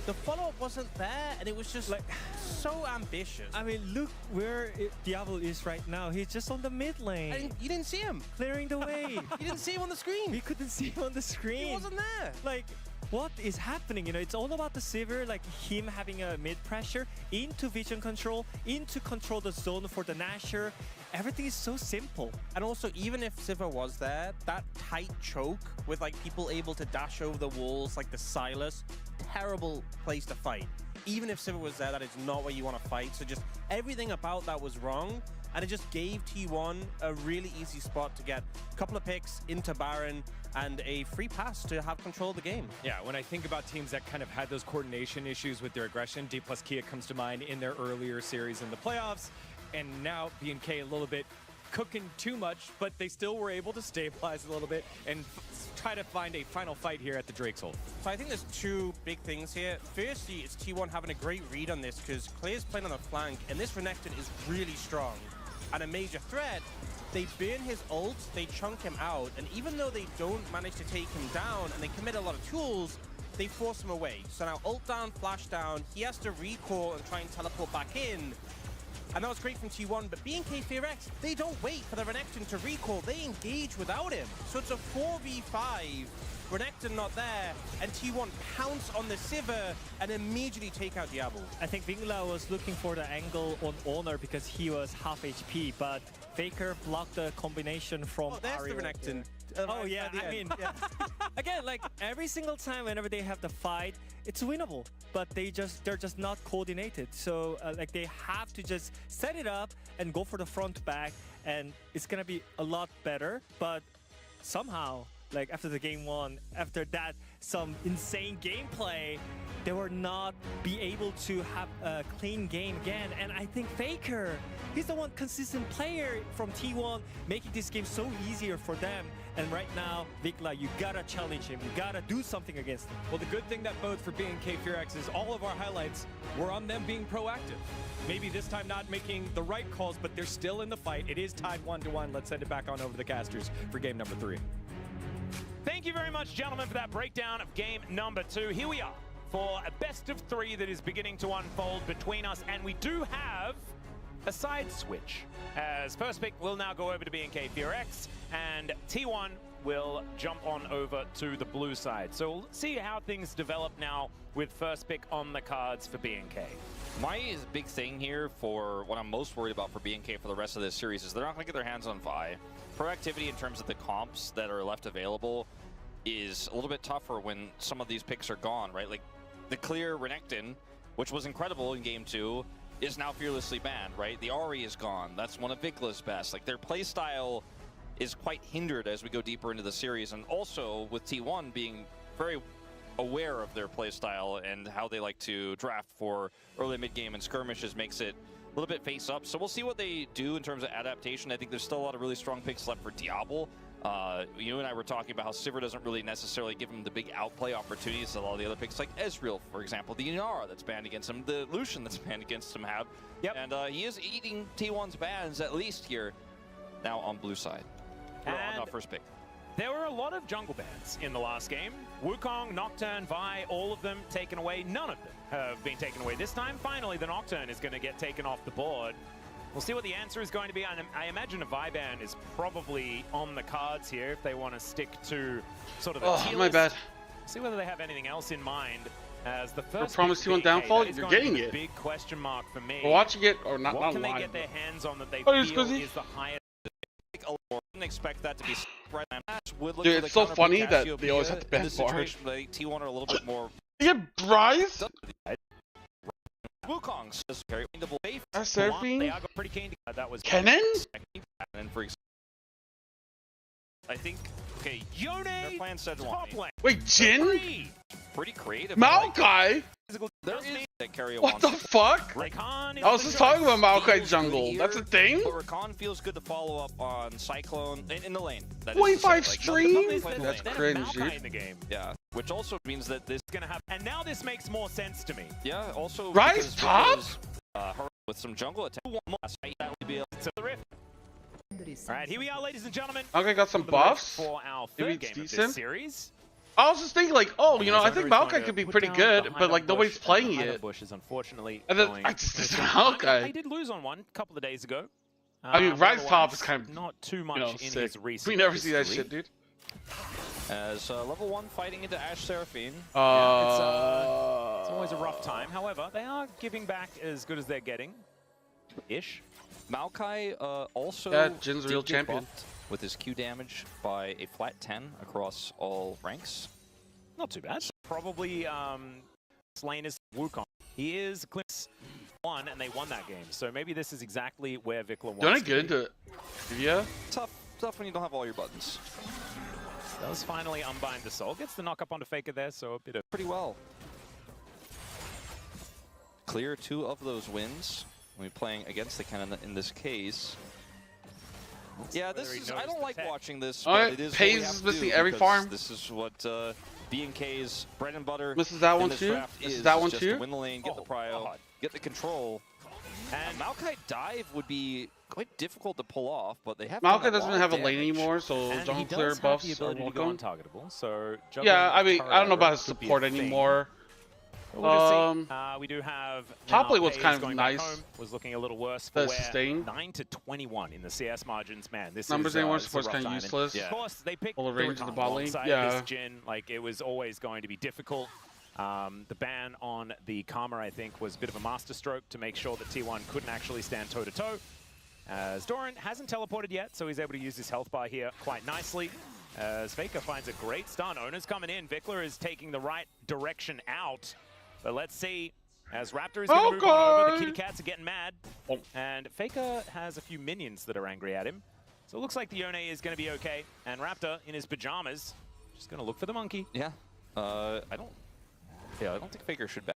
The follow-up wasn't there, and it was just like so ambitious. I mean, look where Diablo is right now. He's just on the mid lane. You didn't see him. Clearing the way. You didn't see him on the screen. We couldn't see him on the screen. He wasn't there. Like, what is happening? You know, it's all about the Sivir, like him having a mid pressure into vision control, into control the zone for the Nasher. Everything is so simple. And also, even if Sivir was there, that tight choke with like people able to dash over the walls, like the Silas, terrible place to fight. Even if Sivir was there, that is not where you want to fight. So just everything about that was wrong. And it just gave T1 a really easy spot to get a couple of picks into Baron and a free pass to have control of the game. Yeah, when I think about teams that kind of had those coordination issues with their aggression, D+ Kia comes to mind in their earlier series in the playoffs. And now BNK a little bit cooking too much, but they still were able to stabilize a little bit and try to find a final fight here at the Drake's Hold. So I think there's two big things here. Firstly, it's T1 having a great read on this because Clear's playing on the flank, and this Renekton is really strong and a major threat. They burn his ult, they chunk him out, and even though they don't manage to take him down and they commit a lot of tools, they force him away. So now ult down, flash down, he has to recall and try and teleport back in. And that was great from T1, but BNK Fearx, they don't wait for the Renekton to recall, they engage without him. So it's a 4v5, Renekton not there, and T1 pounce on the Sivir and immediately take out Diablo. I think Vingla was looking for the angle on Honor because he was half HP, but Faker blocked the combination from there's the Renekton. Oh yeah, I mean, yeah. Again, like every single time whenever they have the fight, it's winnable, but they're just not coordinated. So like they have to just set it up and go for the front back, and it's gonna be a lot better. But somehow, like after the game one, after that some insane gameplay, they were not be able to have a clean game again. And I think Faker, he's the one consistent player from T1, making this game so easier for them. And right now, Vikla, you gotta challenge him. You gotta do something against him. Well, the good thing that bodes for BNK Fearx is all of our highlights were on them being proactive. Maybe this time not making the right calls, but they're still in the fight. It is tied 1-1. Let's send it back on over to the casters for game number 3. Thank you very much, gentlemen, for that breakdown of game number 2. Here we are for a best of 3 that is beginning to unfold between us, and we do have a side switch, as first pick will now go over to BNK Fearx, and T1 will jump on over to the blue side. So we'll see how things develop now with first pick on the cards for BNK. My big thing here for what I'm most worried about for BNK for the rest of this series is they're not going to get their hands on Vi. Proactivity in terms of the comps that are left available is a little bit tougher when some of these picks are gone, right? Like the clear Renekton, which was incredible in game 2, is now fearlessly banned, right? The Ahri is gone. That's one of Vikla's best. Like their playstyle is quite hindered as we go deeper into the series, and also with T1 being very aware of their playstyle and how they like to draft for early mid-game and skirmishes makes it a little bit face up. So we'll see what they do in terms of adaptation. I think there's still a lot of really strong picks left for Diablo. You and I were talking about how Sivir doesn't really necessarily give him the big outplay opportunities that a lot of the other picks like Ezreal, for example, the Inara that's banned against him, the Lucian that's banned against him have. Yep. And he is eating T1's bans at least here now on blue side. Or on first pick. There were a lot of jungle bans in the last game. Wukong, Nocturne, Vi, all of them taken away. None of them have been taken away this time. Finally, the Nocturne is going to get taken off the board. We'll see what the answer is going to be. I imagine a Vi ban is probably on the cards here if they want to stick to sort of the tier my list bad. See whether they have anything else in mind. As the first promised T1 downfall, you're getting it. Big question mark for me. We're watching it, or not. What Not can live, they get their hands on that they oh, feel is the highest? I wouldn't expect that to be right now. Dude, it's so funny that they always have to ban bar. T1 are a little bit more. Yeah, Bryce. Wukong says carry the blade. Surfing. They are pretty keen to that was Kennen. And for example, I think okay. Yone Their plan said top lane. Wait, Jin? Pretty creative. Maokai? There is that carry a What the fuck? I was just talking about Maokai jungle. That's a thing? But Rakan feels good to follow up on Cyclone in the lane. 45 stream? That's cringe, dude. in the game. Yeah, which also means that this is gonna happen. And now this makes more sense to me. Yeah, also Rise top? With some jungle attack. That would be a rift. All right, here we are, ladies and gentlemen. Okay, got some buffs. For our Maybe third it's game of decent. this series. I was just thinking, like, oh, you know, I think Maokai could be pretty good, but like nobody's playing it. Bush is unfortunately And then going I just Maokai. They did lose on one a couple of days ago. I mean, Rise top is kind of not too much in sick. his recent. We never see that shit, dude. As level 1 fighting into Ashe Seraphine. It's always a rough time. However, they are giving back as good as they're getting. Ish. Maokai also Jin's a real champion. With his Q damage by a flat 10 across all ranks. Not too bad. Probably slain is Wukong. He is Clips 1 and they won that game. So maybe this is exactly where Vikla wants Don't I to get into Divya? Tough when you don't have all your buttons. Does finally unbind the soul. Gets the knock up onto Faker there, so a bit of pretty well. Clear 2 of those wins. When we're playing against the Kennen in this case. Yeah, this is. I don't like watching this. But it is Pays is missing every farm. This is what B&K's bread and butter. Misses that one too. Misses that one just too. To win the lane, get the prio, get the control. And Maokai dive would be quite difficult to pull off, but they have. Maokai doesn't have a lane anymore, so jungle clear buffs are welcome. So yeah, I mean, I don't know about his support anymore. We do have top lane was kind of nice. Was looking a little worse for sustain. 9-21 in the CS margins. Man, this numbers is, anymore. Support's kind of useless. Of course, they picked the range of the bot lane. Yeah, Jin, like it was always going to be difficult. The ban on the Karma, I think, was a bit of a masterstroke to make sure that T1 couldn't actually stand toe-to-toe. As Doran hasn't teleported yet, so he's able to use his health bar here quite nicely. As Faker finds a great stun. Owner's coming in. Vikla is taking the right direction out. But let's see, as Raptor is going to move on over, the kitty cats are getting mad. And Faker has a few minions that are angry at him. So it looks like the Yone is going to be okay. And Raptor, in his pajamas, just going to look for the monkey. Yeah, I don't think Faker should back.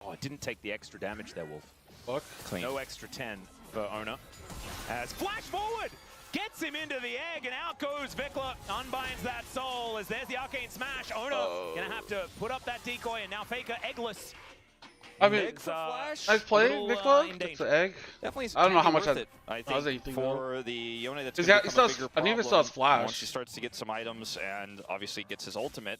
Oh, it didn't take the extra damage there, Wolf. Fuck. Clean. No extra 10 for Owner. As flash forward! Gets him into the egg, and out goes Vikla. Unbinds that soul, as there's the arcane smash. Ono gonna have to put up that decoy, and now Faker eggless. I mean, nice play, Vikla. Gets the egg. Definitely. I don't know how much that. I think for the Yone that's I going to become a think bigger it problem still has flash. once he starts to get some items and obviously gets his ultimate.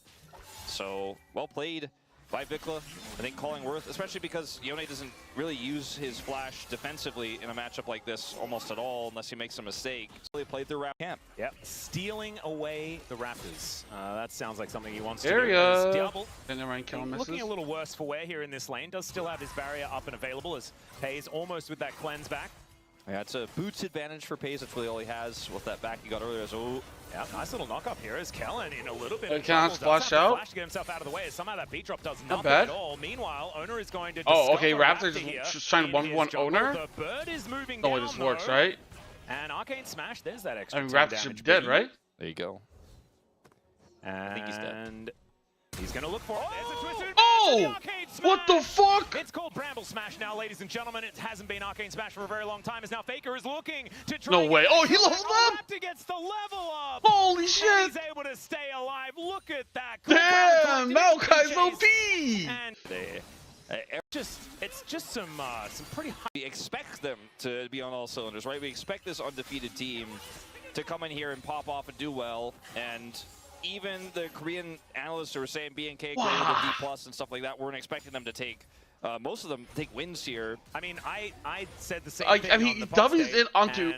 So well played by Vikla. I think calling worth, especially because Yone doesn't really use his flash defensively in a matchup like this almost at all, unless he makes a mistake. So they played through camp. Yep, stealing away the Raptors. That sounds like something he wants Area. to do. Diablo, looking a little worse for wear here in this lane. Does still have his barrier up and available as Pays almost with that cleanse back. Yeah, it's a boots advantage for Pays. That's really all he has with that back he got earlier. So, yeah, nice little knock up here as Kellen in a little bit of trouble. Splash out. Flash to get himself out of the way. Somehow that beat drop does not bad at all. Meanwhile, Owner is going to. Oh, okay. Raptor's just trying to 1v1 Owner. The bird is moving down. No way this works, right? And arcane smash. There's that extra. I mean, Raptor should be dead, right? There you go. I think he's dead. He's going to look for it. There's a twisted what the fuck? It's called Bramble Smash now, ladies and gentlemen. It hasn't been Arcane Smash for a very long time, as now Faker is looking to try. No way. Oh, he leveled up! Raptor gets the level up! Holy shit! He's able to stay alive. Look at that. Damn, Maokai's OP! And it's just some pretty high. We expect them to be on all cylinders, right? We expect this undefeated team to come in here and pop off and do well, and even the Korean analysts who were saying B&K graded a D+ and stuff like that weren't expecting them to take most of them take wins here. I mean, I said the same thing. I mean, he W's it onto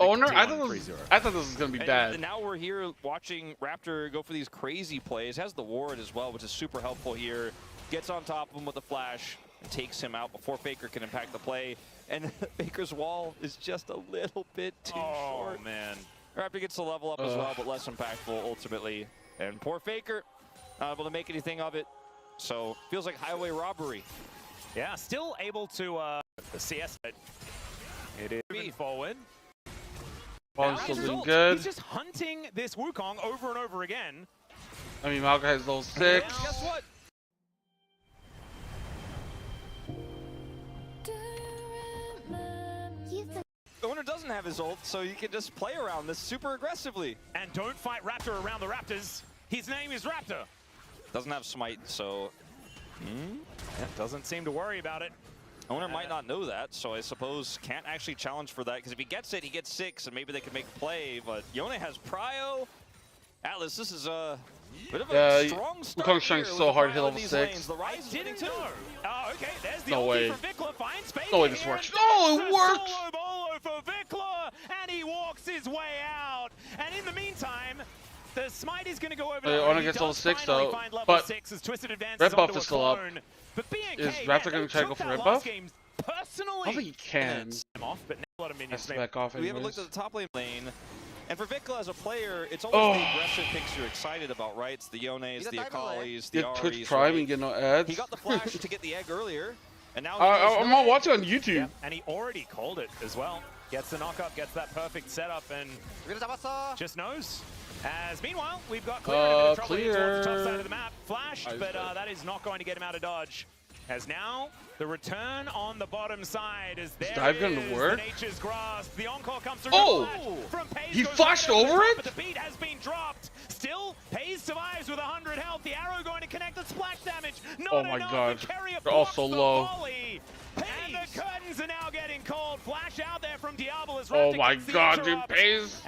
owner. I thought this was gonna be bad. And now we're here watching Raptor go for these crazy plays. Has the ward as well, which is super helpful here. Gets on top of him with a flash and takes him out before Faker can impact the play. And Faker's wall is just a little bit too short. Oh man. Raptor gets the level up as well, but less impactful ultimately. And poor Faker, not able to make anything of it. So feels like highway robbery. Yeah, still able to the CS. It is moving forward. Ball's still doing good. He's just hunting this Wukong over and over again. I mean, Malka has level 6. Guess what? Owner doesn't have his ult, so you can just play around this super aggressively. And don't fight Raptor around the Raptors. His name is Raptor. Doesn't have smite, so doesn't seem to worry about it. Owner might not know that, so I suppose can't actually challenge for that, because if he gets it, he gets 6, and maybe they can make a play, but Yone has Prio. Atlas, this is a bit of a strong start. Wukong's trying so hard to hit level 6. The Rise didn't know. Oh, okay, there's the No ulti way. from Vikla. Finds Faker No way this here, works. and Oh, there's it a worked! Solo bolo for Vikla, and he walks his way out. And in the meantime, the smite is going to go over to Owner gets level 6 though, but red buff is still up. But BNK, Is Raptor going to try to go for red buff? Personally, I don't think he can. off, but a lot of minions Has to back off We haven't anyways. looked at the top lane. And for Vikla as a player, it's always the aggressive picks you're excited about, right? It's the Yones, the Akalis, the Get Aris. Twitch Prime and get no ads. He got the flash to get the egg earlier, and now I'm not watching on YouTube. Yeah, and he already called it as well. Gets the knock up, gets that perfect setup, and just knows. As meanwhile, we've got Clear in a bit of trouble here towards the top side of the map. Flashed, but that is not going to get him out of dodge. As now, the return on the bottom side is there. Is dive gonna work? Nature's Grasp. The encore comes through. Oh! From Paze He goes flashed right over the top, it? But the beat has been dropped. Still, Paze survives with 100 health. The arrow going to connect the splash damage. Not Oh my enough. god. The carrier They're all blocks so the low. volley. And the curtains are now getting called. Flash out there from Diablo as Oh Raptor my gets the god, dude, interrupt. Paze.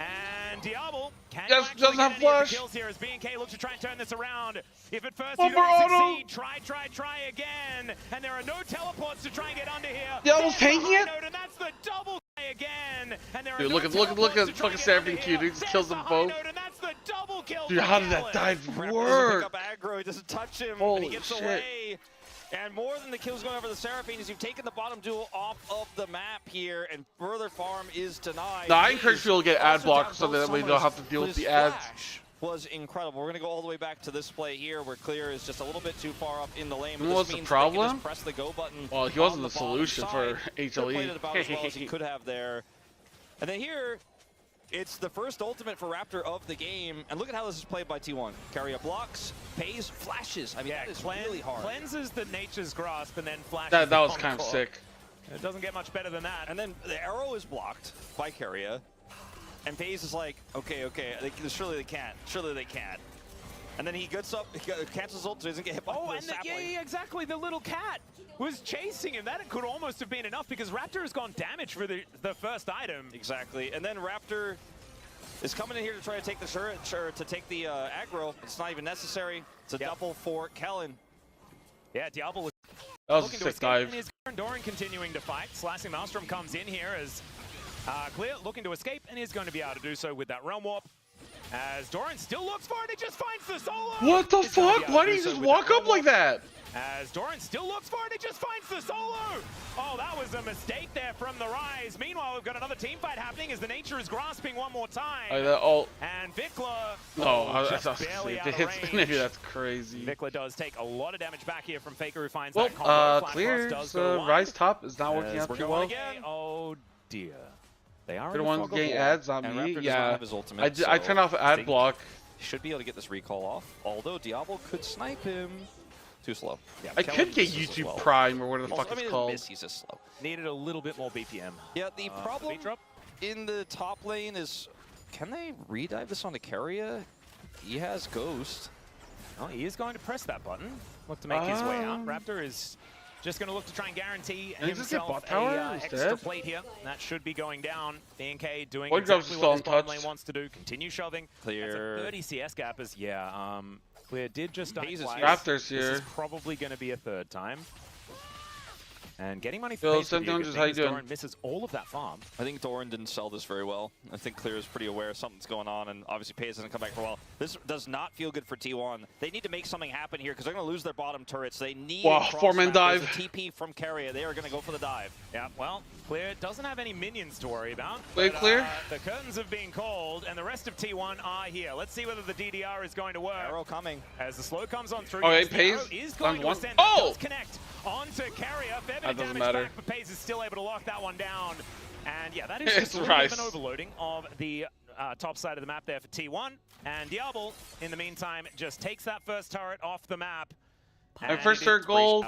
And Diablo can Yes, doesn't have flash. kills here as B&K looks to try and turn this around. If at first Oh, you don't Auto. succeed, try again. And there are no teleports to try and get under here. Diablo's tanking it? And that's the double again. And there are Dude, no look at teleports to try fucking and get under Seraphine here. Q, dude. Just There's kills the them high both. note, and that's the double kill Dude, for how did that Galen. dive Raptor doesn't work? pick up aggro, he doesn't touch him, and Holy he gets shit. away. And more than the kills going over the Seraphine is you've taken the bottom duel off of the map here, and further farm is denied. No, I encourage people to get ad Also block down so both that we don't summers, have to deal but with his the ads. flash was incredible. We're going to go all the way back to this play here where Clear is just a little bit too far up in the lane. You know But what's this the means they can problem? just press the go button. Well, he wasn't on the bottom solution side. for Could have played it about as well as he HLE. could have there. And then here, it's the first ultimate for Raptor of the game. And look at how this is played by T1. Carrier blocks, Paze, flashes. I mean, that is really hard. Cleanses the Nature's Grasp and then flashes That the was kind of encore. sick. It doesn't get much better than that. And then the arrow is blocked by Carrier. And Paze is like, okay, surely they can't. Surely they can't. And then he gets up, he cancels ult, so he doesn't get hit by the sapling. Yeah, exactly. The little cat was chasing him. That could almost have been enough because Raptor has gone damage for the first item. Exactly. And then Raptor is coming in here to try to take the to take the aggro. It's not even necessary. It's a double for Kellen. Yeah, Diablo was That was a looking to sick escape, dive. and his Doran continuing to fight. Slashing Maelstrom comes in here as Clear looking to escape and is going to be able to do so with that Realm Warp. As Doran still looks for it, he just finds the solo! What the He's gonna be fuck? able Why to did do he so just with walk that up Realm like Warp. that? As Doran still looks for it, he just finds the solo! Oh, that was a mistake there from the Rise. Meanwhile, we've got another team fight happening as the Nature is grasping one more time. And Vikla, just barely out of range. Maybe that's crazy. Vikla does take a lot of damage back here from Faker, who finds Well, that combo. Flash Clear, Frost does go wide. Rise top is not working As out we're too going well. again. Oh dear. They are They're in the the ones fog of getting war. ads on And me. Raptor does not Yeah, have his ultimate, I so turned off I ad think block. Should be able to get this recall off, although Diablo could snipe him. Too slow. Yeah, I Kellen could get misses as YouTube well. Prime or whatever the Also, fuck I mean, it's called. miss, he's just slow. Needed a little bit more BPM. Yeah, the problem beat drop? in the top lane is, can they redive this onto Carrier? He has Ghost. Oh, he is going to press that button. Look to make his way out. Raptor is just going to look to try and guarantee Did he just get himself bot tower a extra instead? plate here. That should be going down. B&K doing Void Grub's exactly still what his bottom untouched. lane wants to do. Continue shoving. Clear. That's a 30 CS gap is, Clear did just die Paze is twice. here. Raptors This here. is probably going to be a third time. And getting money Yo, for face Sentinel, how you doing? Doran misses all of that farm. I think Doran didn't sell this very well. I think Clear is pretty aware something's going on, and obviously Pays doesn't come back for a while. This does not feel good for T1. They need to make something happen here because they're going to lose their bottom turrets. They need a four-man dive. There's a TP from Carrier. They are going to go for the dive. Yeah, well, Clear doesn't have any minions to worry about. Wait, Clear? The curtains have been called, and the rest of T1 are here. Let's see whether the DDR is going to work. Arrow coming. As the slow comes on through. Okay, Pays is going to ascend. Oh! Does connect onto Carrier. Fair bit That of doesn't damage matter. back, but Pays is still able to lock that one down. And yeah, that is It's just a little bit of Rice. an overloading of the top side of the map there for T1. And Diablo, in the meantime, just takes that first turret off the map. And first turret gold,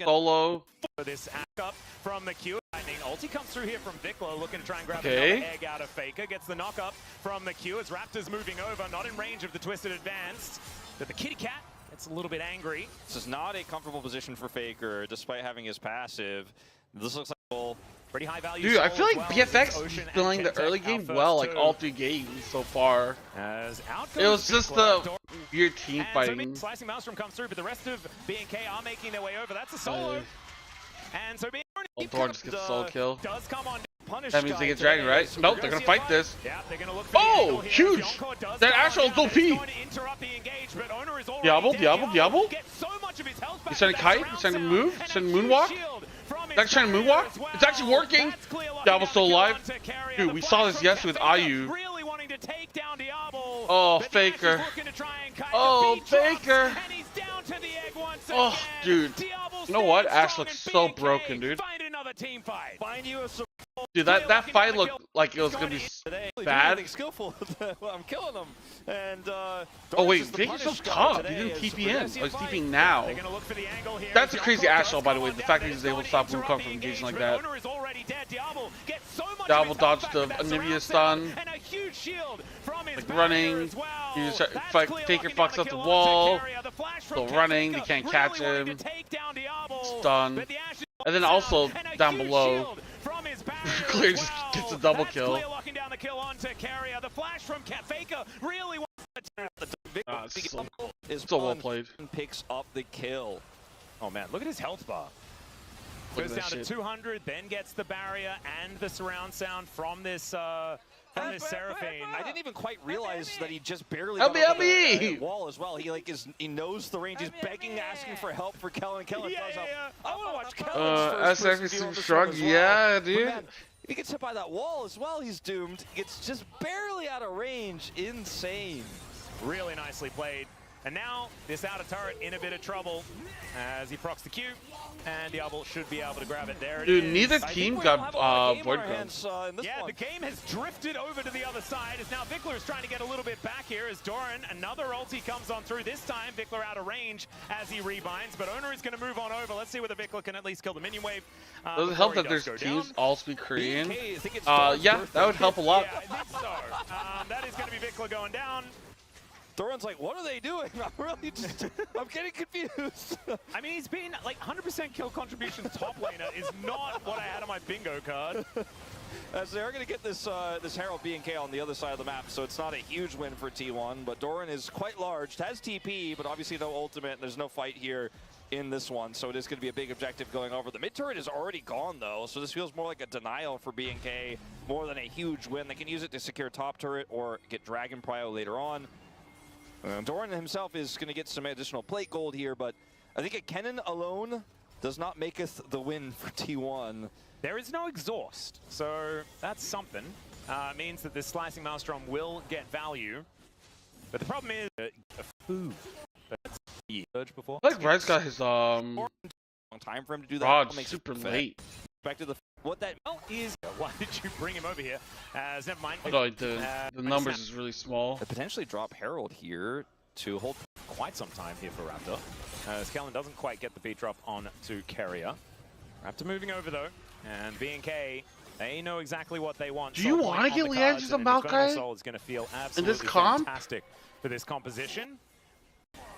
solo. For this up from the Q. Lightning ulti comes through here from Vikla, looking to try and grab Okay. another egg out of Faker. Gets the knock up from the Q as Raptor's moving over, not in range of the Twisted Advance. But the Kitty Cat gets a little bit angry. This is not a comfortable position for Faker, despite having his passive. This looks like a goal. Pretty high value. Dude, I soul feel as like well. BFX It's is Ocean and playing the Kentech early out game first well, like too. all 3 games so far. As out It was goes just Vikla. the weird team And so fighting. Slicing Maelstrom comes through, but the rest of B&K are making their way over. That's a solo. And so Doran just gets a solo kill. does come on. Punish That means they guy get dragon, today. right? So Nope, we're they're gonna gonna see a fight this. Yeah, they're gonna look for the Oh, angle here. huge! Yonko does That come on Astral down. is OP. It's going to interrupt the engage, but Owner is already Diablo, dead. Diablo. Gets so much of his health back. He's trying to with that kite, surround he's trying to sound, move, and he's trying to a huge moonwalk. shield from his That's trying to barrier moonwalk? as well. It's actually working. That's clear, locking Diablo's down still the kill alive. onto Carrier. Dude, The we flash saw this from yesterday with Faker IU. really wanting to take down Diablo. Oh, But the Ash is Faker. looking to try and kite. Oh, The beat drops, Faker. and he's down to the egg once Oh, again. dude. Diablo You know what? stands Ash strong, looks and so B&K broken, dude. Find another team fight. Find you a support Dude, that fight looked like it was gonna be today. bad. Anything skillful. I'm killing him. And Oh wait, Doran's just the Faker's so punish guy tough. He today didn't as TP we're in. gonna see Oh, a he's fight. TPing now. They're gonna look for the angle here. That's a Yonko crazy does Astral, by the come way. on The down. fact That that is he's able going to stop interrupt Wukong the from engaging like engagement. that. Owner is already dead. Diablo gets so much Diablo of his health dodged back the with that Anivia surround stun. sound, and a huge shield from his Like barrier running. as well. He's That's Faker clear, fucks locking down up the kill wall. onto Carrier. The flash from Still running. They Faker can't really catch wanting him. to take down Diablo. Stun. But the Ash is And then sound, also and a down huge below, shield from his barrier Clear as just well. gets a double That's kill. Clear locking down the kill onto Carrier. The flash from Faker really wants is so well fun played. and picks up the kill. Oh man, look at his health bar. Look at Goes that down to shit. 200, then gets the barrier and the surround sound from this Seraphine. I didn't even quite realize that he just barely Help got me, over help the me! wall as well. He knows the range. He's begging, asking for help for Kellen. Kellen does help. I want to watch Kellen's first person view on the strong, stream as well. yeah, But dude. man, if he gets hit by that wall as well, he's doomed. He gets just barely out of range. Insane. Really nicely played. And now this outer turret in a bit of trouble as he procs the Q, and Diablo should be able to grab it. There it is. Dude, neither I think team we don't got have a lot of game on void our grubs. hands, in this Yeah, one. the game has drifted over to the other side as now Vikler is trying to get a little bit back here as Doran, another ulti comes on through. This time Vikler out of range as he rebinds, but Owner is going to move on over. Let's see whether Vikler can at least kill the minion wave. Does it help before that he does their go teams down. all speak Korean? BK, I think it's Doran's Yeah, birthday. that would help a lot. Yeah, I think so. That is going to be Vikler going down. Doran's like, what are they doing? I'm really just, I'm getting confused. I mean, he's been like 100% kill contribution top laner is not what I had on my bingo card. As they are going to get this this Herald B&K on the other side of the map, so it's not a huge win for T1, but Doran is quite large, has TP, but obviously no ultimate, and there's no fight here in this one, so it is going to be a big objective going over. The mid turret is already gone, though, so this feels more like a denial for B&K more than a huge win. They can use it to secure top turret or get Dragon Prio later on. Doran himself is going to get some additional plate gold here, but I think a Kennen alone does not maketh the win for T1. There is no exhaust, so that's something. Means that this Slicing Maelstrom will get value. But the problem is food. That's the urge before. I like Red's got his Long time for him to do that. rod Makes super it late. back to the what that Is why did you bring him over here? As never mind. No, the numbers is really small. could potentially drop Herald here to hold. Quite some time here for Raptor. As Kellen doesn't quite get the beat drop on to Carrier. Raptor moving over though, and B&K, they know exactly what they want. Do you want to get Lianges and Maokai Soul is going to feel in absolutely this comp? fantastic for this composition.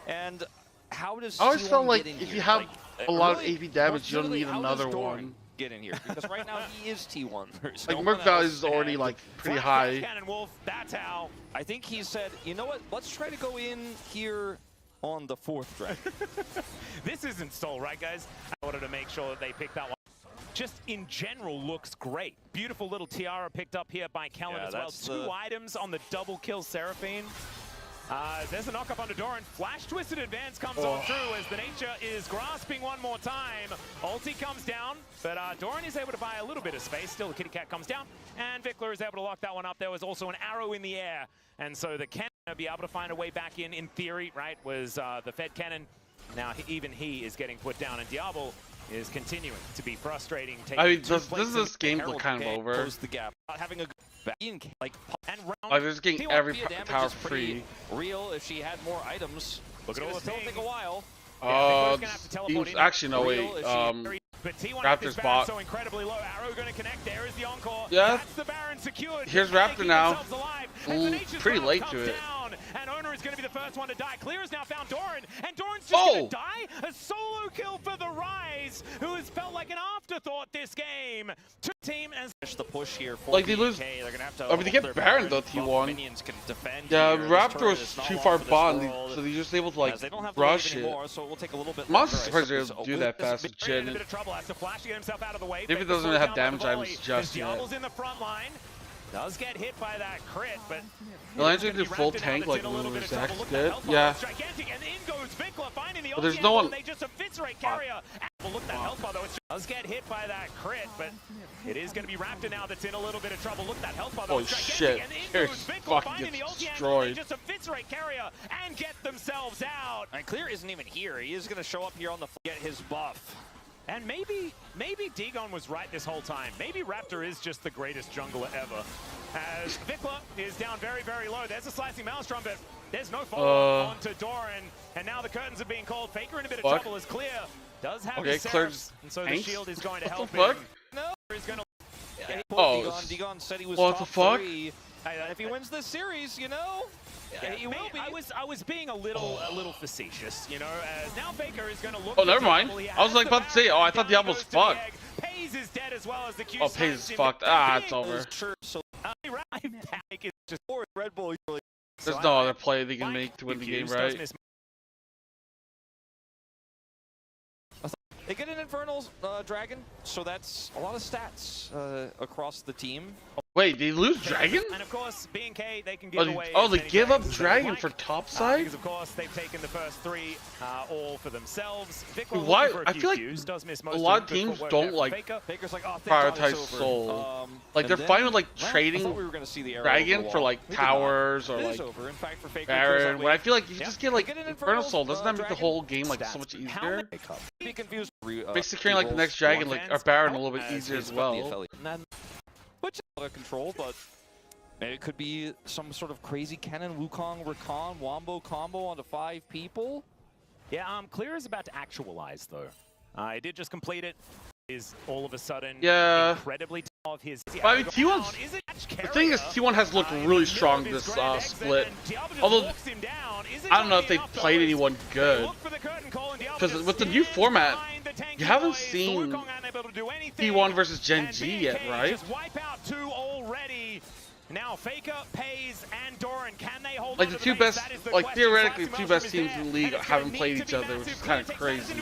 And how does I always T1 felt like get in if here? you have Like, a lot of really, AP damage, you don't literally, need how another does Doran one. get in here? Because right now he is T1. There's Like no Merc one value else. is already And like pretty Flash high. Cannon Wolf, that's how. I think he said, you know what? Let's try to go in here on the 4th dragon. This isn't stole, right guys? I wanted to make sure that they pick that one. just in general looks great. Beautiful little tiara picked up here by Kellen as well. 2 items on the double kill Seraphine. There's a knock-up onto Doran. Flash Twisted Advance comes on through as the Nature is grasping one more time. Ulti comes down, but Doran is able to buy a little bit of space. Still, the Kitty Cat comes down, and Vikler is able to lock that one up. There was also an arrow in the air, and so the cannon will be able to find a way back in theory, right, was the Fed cannon. Now, even he is getting put down, and Diablo is continuing to be frustrating. I mean, does this game look kind of over? Close the gap. Having a like and round. Like, just getting every power free. Real if she had more items. Look at all the still take a while. Actually no wait. Raptor's bot. So incredibly low. Arrow going to connect. There is the encore. Yeah. That's the Baron secured. Here's Raptor now. Pretty late to it. And Owner is going to be the first one to die. Clear has now found Doran, and Doran's just going to die. A solo kill for the Rise, who has felt like an afterthought this game. Team as the push here for like they lose. they're gonna have to I mean, they get Baron though. T1. Minions can defend yeah, here. Raptor was too far bond, so they're just able to like rush it. Anymore, so it will take a little bit. I'm also surprised they do that fast with Jin. Maybe it doesn't have damage items just yet. In the front line. Does get hit by that crit, but the Lancer did full tank like Zach did. Yeah. But there's no one. They just eviscerate Carrier. Look, that health bar though. It does get hit by that crit, but it is going to be Raptor now that's in a little bit of trouble. Look, that health bar though. Oh shit! Carrier's fucking gets destroyed. They just eviscerate Carrier and get themselves out. And Clear isn't even here. He is going to show up here on the get his buff. And maybe Dagon was right this whole time. Maybe Raptor is just the greatest jungler ever. As Vikler is down very, very low. There's a slicing Maelstrom, but there's no follow-up onto Doran. And now the curtains are being called. Faker in a bit of trouble as Clear does have his Seraphs, and so the shield is going to help him. No, he's going to... Digon said he was what top the fuck? 3. If he wins this series, you know... He will be. I was being a little facetious, you know. Now Faker is going to look. Oh, never mind. I was like about to say, oh, I thought Diablo's fucked. Pays is dead as well as the Q. Oh, Pays is fucked. Ah, it's over. Red Bull. There's no other play they can make to win the game, right? They get an Infernal Dragon, so that's a lot of stats across the team. Wait, they lose Dragon? And of course, B&K, they can give away. Oh, they give up Dragon for top side? Because of course they've taken the first 3 all for themselves. Why? I feel like a lot of teams don't like prioritize Soul. Like they're fine with like trading Dragon for like towers or like Baron. When I feel like if you just get like Infernal Soul, doesn't that make the whole game like so much easier? Makes securing like the next Dragon like or Baron a little bit easier as well. Which is out of control, but maybe it could be some sort of crazy Kennen, Wukong, Rakan, Wombo combo onto 5 people. Yeah, Clear is about to actualize though. I did just complete it. Is all of a sudden incredibly of his. I mean, T1's the thing is T1 has looked really strong this split. Although I don't know if they played anyone good, because with the new format, you haven't seen T1 versus Gen G yet, right? Just wipe out 2 already. Now Faker, Pays, and Doran, can they hold like the 2 best, like theoretically the 2 best teams in the league haven't played each other, which is kind of crazy.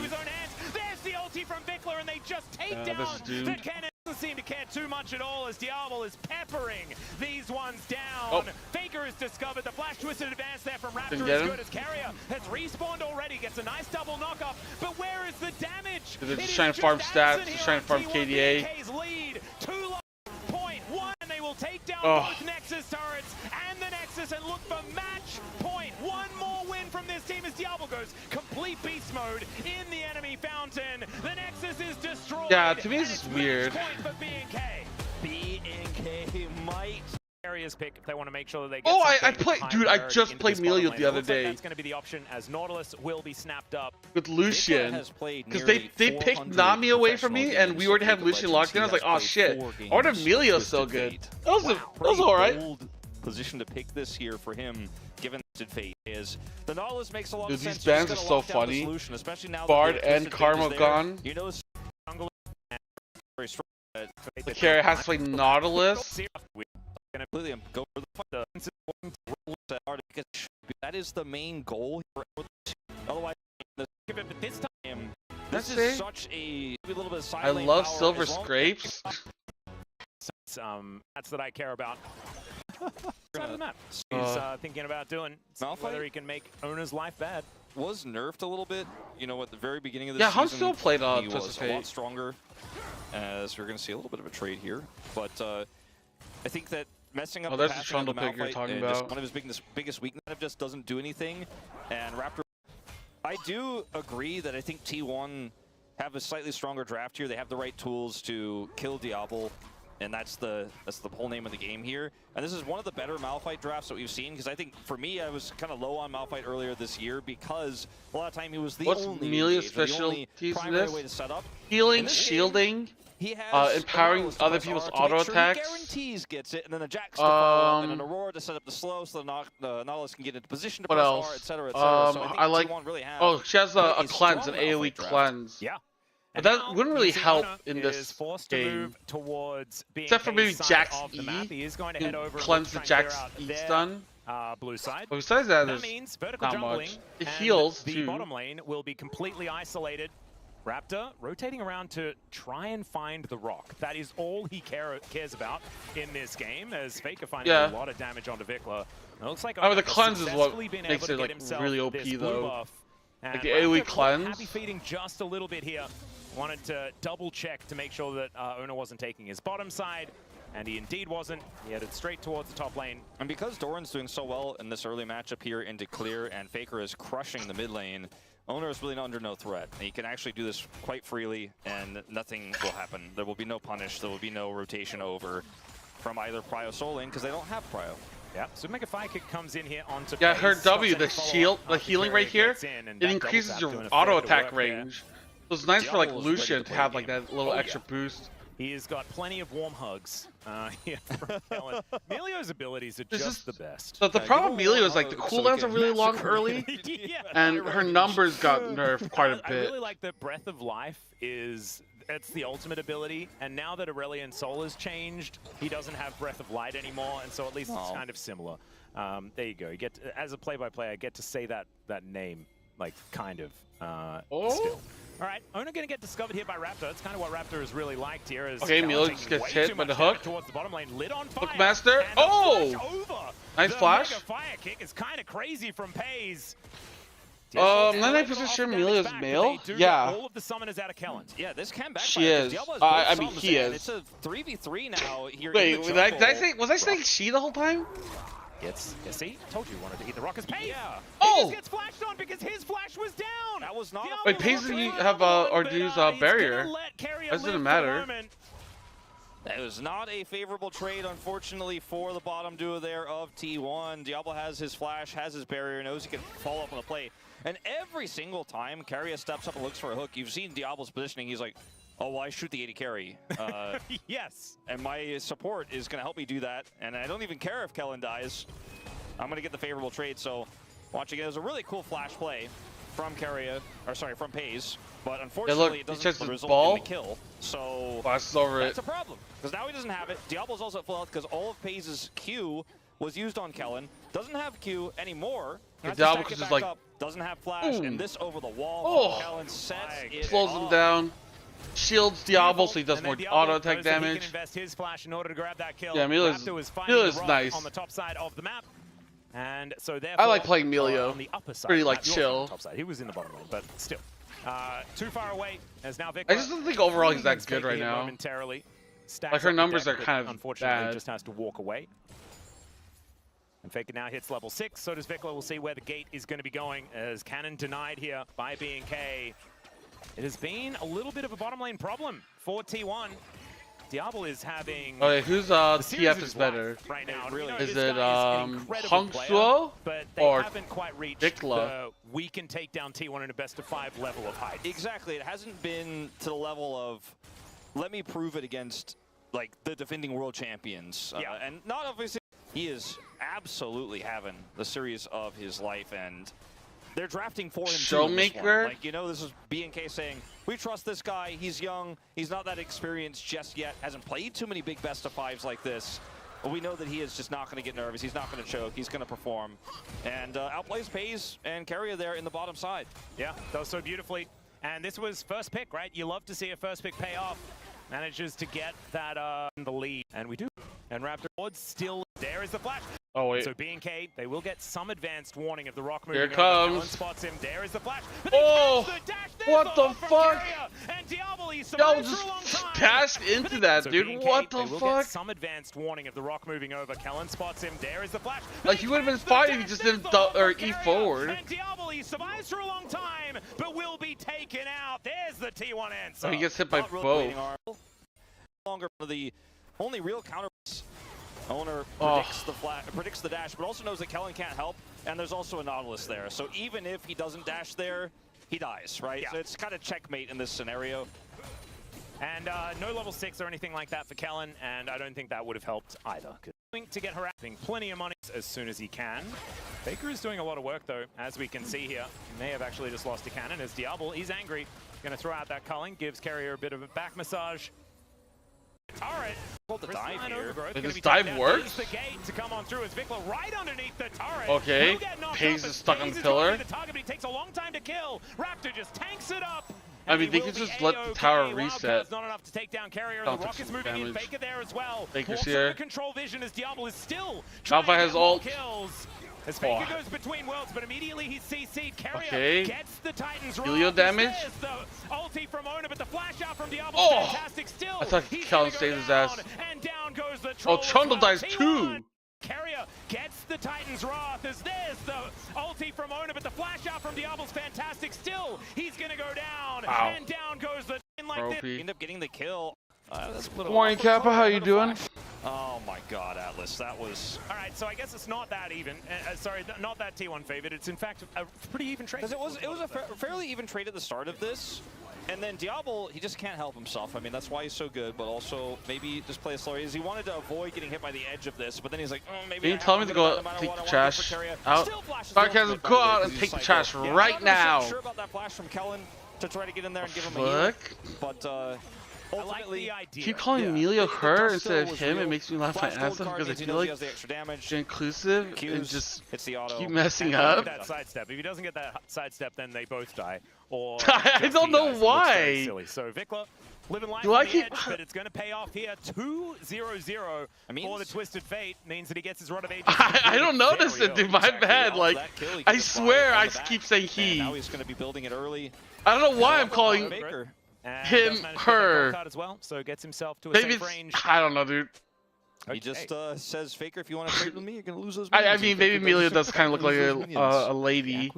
There's the ulti from Vikler, and they just take down the cannon. Doesn't seem to care too much at all as Diablo is peppering these ones down. Faker has discovered the flash twisted advance there from Raptor as good as Carrier has respawned already, gets a nice double knockup, but where is the damage? They're just trying to farm stats, just trying to farm KDA. Lead, 2.1, and they will take down both Nexus turrets and the Nexus and look for match point. One more win from this team as Diablo goes complete beast mode in the enemy fountain. The Nexus is destroyed. Yeah, to me this is weird. B&K might areas pick if they want to make sure that they get I played, dude, I just played Melio the other day. That's going to be the option as Nautilus will be snapped up with Lucian, because they picked Nami away from me and we already had Lucian locked in. I was like, oh shit, I wonder if Melio's so good. That was alright. Position to pick this here for him, given the fate is the Nautilus makes a lot of sense. These bans are so funny. Bard and Karma gone. You know, the carry has to play Nautilus. Go for the because that is the main goal. Otherwise, this time This say? is such a little bit of side I lane love power silver as well. scrapes. That's that I care about. Side of the map. He's thinking about doing whether he can make Owner's life bad. Was nerfed a little bit, you know, at the very beginning of the season. Yeah, Hunt still played he was Twisted a lot Fate. stronger. So we're going to see a little bit of a trade here. But I think that messing up the there's the passing of Trundle the pick you're Malphite talking and just about. one of his biggest weaknesses just doesn't do anything. And Raptor, I do agree that I think T1 have a slightly stronger draft here. They have the right tools to kill Diablo. And that's the whole name of the game here. And this is one of the better Malphite drafts that we've seen, because I think for me, I was kind of low on Malphite earlier this year because a lot of time he was the only Amelia's engage, the only specialties in primary this? way to set up. Healing, shielding, He has empowering Aurora other to people's press R to auto make sure attacks. He guarantees gets it, and then a Jax to follow up, and an Aurora to set up the slow, so the Nautilus can get into position to What press else? R, etc. So I like. T1 really have Oh, she has a quite cleanse, an strong AOE Malphite draft. cleanse. Yeah. But that wouldn't really help in this forced to game. move towards being Except for maybe Jax of the map. He is going to E. head over Cleanse and the try and Jax clear out E their, stun. blue side. But besides that, That there's means vertical not jungling. much. It and heals the too. bottom lane will be completely isolated. Raptor rotating around to try and find the rock. That is all he cares about in this game, as Faker finding a lot of damage onto Vikla. It looks like the cleanse is what makes it like really OP though. Like the AOE cleanse. Happy feeding just a little bit here. Wanted to double check to make sure that Owner wasn't taking his bottom side, and he indeed wasn't. He headed straight towards the top lane. And because Doran's doing so well in this early matchup here into clear, and Faker is crushing the mid lane, Owner is really under no threat. He can actually do this quite freely, and nothing will happen. There will be no punish. There will be no rotation over from either Prio or Soul Lane, because they don't have Prio. Yeah, so Mega Fire Kick comes in here onto Yeah, her base, W, stops the any follow-up shield, the after healing Carrier right here, gets in, and it that increases double tap your doing a auto fair bit of attack work there. range. So it's nice for like Diablo's ready Lucian to to play have the like game. that little extra boost. He has got plenty of warm hugs here from Kellen. Melio's abilities are just the best. So the problem with give him Melio one is like the hug so cooldowns he are can really long massacre early, Yeah, and her numbers got nerfed quite a I bit. really like that Breath of Life it's the ultimate ability, and now that Aurelion Soul has changed, he doesn't have Breath of Light anymore, and so at least it's kind of similar. There you go. You get to, as a play-by-play, I get to say that name, like kind of. Still. All right, Owner going to get discovered here by Raptor. That's kind of what Raptor is really liked here. Is Okay, Milo just gets hit by the hook. Towards the bottom lane, lit on fire. Hookmaster. And Oh! Nice flash. Mega Fire Kick is kind of crazy from Pays. I'm not 90% sure Melio's male. Yeah. All of the summoners out of Kellen. Yeah, this can backfire. She is. I mean, he is. It's a 3v3 now here. Wait, in the did I jungle. say, was I saying she the whole time? Yes, see? Told you wanted to eat the rockets. Pays! Yeah. Oh! He just gets flashed on because his flash was down! That was not. Wait, Pays didn't have Ardu's barrier. That didn't matter. That was not a favorable trade, unfortunately, for the bottom duo there of T1. Diablo has his flash, has his barrier, knows he can follow up on the play. And every single time Carrier steps up and looks for a hook, you've seen Diablo's positioning. He's like, oh, well, I shoot the 80 carry. Yes. And my support is going to help me do that. And I don't even care if Kellen dies. I'm going to get the favorable trade. So watching it was a really cool flash play from Carrier, or sorry, from Pays. But unfortunately, it doesn't result in the kill. So flashes over that's a problem. Because now he doesn't have it. Diablo's also at full health because all of Pays' Q was used on Kellen. Doesn't have Q anymore. Diablo just like up, doesn't have flash, and this over the wall. Oh, Kellen sets it slows him down. Shields Diablo so he does more auto attack damage. He can invest his flash in order to grab that kill. Yeah, Melio's nice. On the top side of the map. And so I like playing Melio. On the upper side. Pretty like chill. Top side. He was in the bottom lane, but still. Too far away as now Victor. I just don't think overall he's that good right now. Momentarily. Like her numbers are kind of unfortunately bad. Just has to walk away. And Faker now hits level 6, so does Vikla. We'll see where the gate is going to be going as Cannon denied here by B&K. It has been a little bit of a bottom lane problem for T1. Diablo is having... Okay, who's TF is better? Right now. Really? Is it Hongsuo but they or haven't quite reached Vikla? We can take down T1 in a best of 5 level of height. Exactly. It hasn't been to the level of, let me prove it against like the defending world champions. Yeah. And not obviously, he is absolutely having the series of his life, and they're drafting for him too in this one. Showmaker? Like, you know, this is B&K saying, we trust this guy, he's young, he's not that experienced just yet, hasn't played too many big best of 5s like this. But we know that he is just not going to get nervous, he's not going to choke, he's going to perform. And outplays Pays and Carrier there in the bottom side. Yeah, does so beautifully. And this was first pick, right? You love to see a first pick pay off. Manages to get that in the lead, and we do. And Raptor Ward still there is the flash. Oh wait. So B&K, they will get some advanced warning of the rock moving. Here it comes. Spots him. There is the flash. Oh! What the fuck? And Diablo, Yo, just dashed into that, dude. What the fuck? Some advanced warning of the rock moving over. Kellen spots him. There is the flash. Like he would have been fine if he just didn't E forward. And Diablo survives for a long time, but will be taken out. There's the T1 answer. So he gets hit by both. Longer the only real counter. Owner predicts the dash, but also knows that Kellen can't help, and there's also a Nautilus there. So even if he doesn't dash there, he dies, right? Yeah. So it's kind of checkmate in this scenario. And no level 6 or anything like that for Kellen, and I don't think that would have helped either. To get harassing plenty of money as soon as he can. Faker is doing a lot of work though, as we can see here. He may have actually just lost a cannon as Diablo, he's angry. Gonna throw out that culling, gives Carrier a bit of a back massage. Turret. The dive here. This dive works? The gate to come on through as Vikla right underneath the turret. Okay. Paze is stuck on the pillar. The target, but he takes a long time to kill. Raptor just tanks it up. I mean, they could just let the tower reset. Not enough to take down Carrier. The Rocket's moving in. Faker there as well. Faker's here. Control vision as Diablo is still Alpha has ult. Kills. As Faker goes between worlds, but immediately he's CC'd. Carrier gets the Titan's Helio damage. The ulti from Owner, but the flash out from Diablo fantastic still. I thought Kellen saved his ass. And down goes the Oh, Trundle dies too. Carrier gets the Titan's Wrath as there's the ulti from Owner, but the flash out from Diablo's fantastic still. He's gonna go down, and down goes the like this. End up getting the kill. Morning, Kappa, how you doing? Oh my god, Atlas, that was... Alright, so I guess it's not that even. Sorry, not that T1 favored. It's in fact a pretty even trade. Because it was a fairly even trade at the start of this. And then Diablo, he just can't help himself. I mean, that's why he's so good, but also maybe just play slower. He wanted to avoid getting hit by the edge of this, but then he's like, oh, maybe... Didn't tell me to go take the trash out. Sarcasm, go out and take the trash right now. I'm not sure about that flash from Kellen to try to get in there and give him a heal. But, ultimately, keep calling Emilio her instead of him. It makes me laugh my ass off because I feel like you're inclusive and just keep messing up. That sidestep. If he doesn't get that sidestep, then they both die. Or I don't know why. So Vikla living life on the edge, but it's going to pay off here. 2-0-0 for the Twisted Fate means that he gets his run of ages. I don't notice it, dude. My bad. Like, I swear I keep saying he. Now he's going to be building it early. I don't know why I'm calling him, her. As well, so gets himself to a Maybe safe range. I don't know, dude. He just says, Faker, if you want to trade with me, you're going to lose those I mean, maybe Amelia does kind of look like a lady.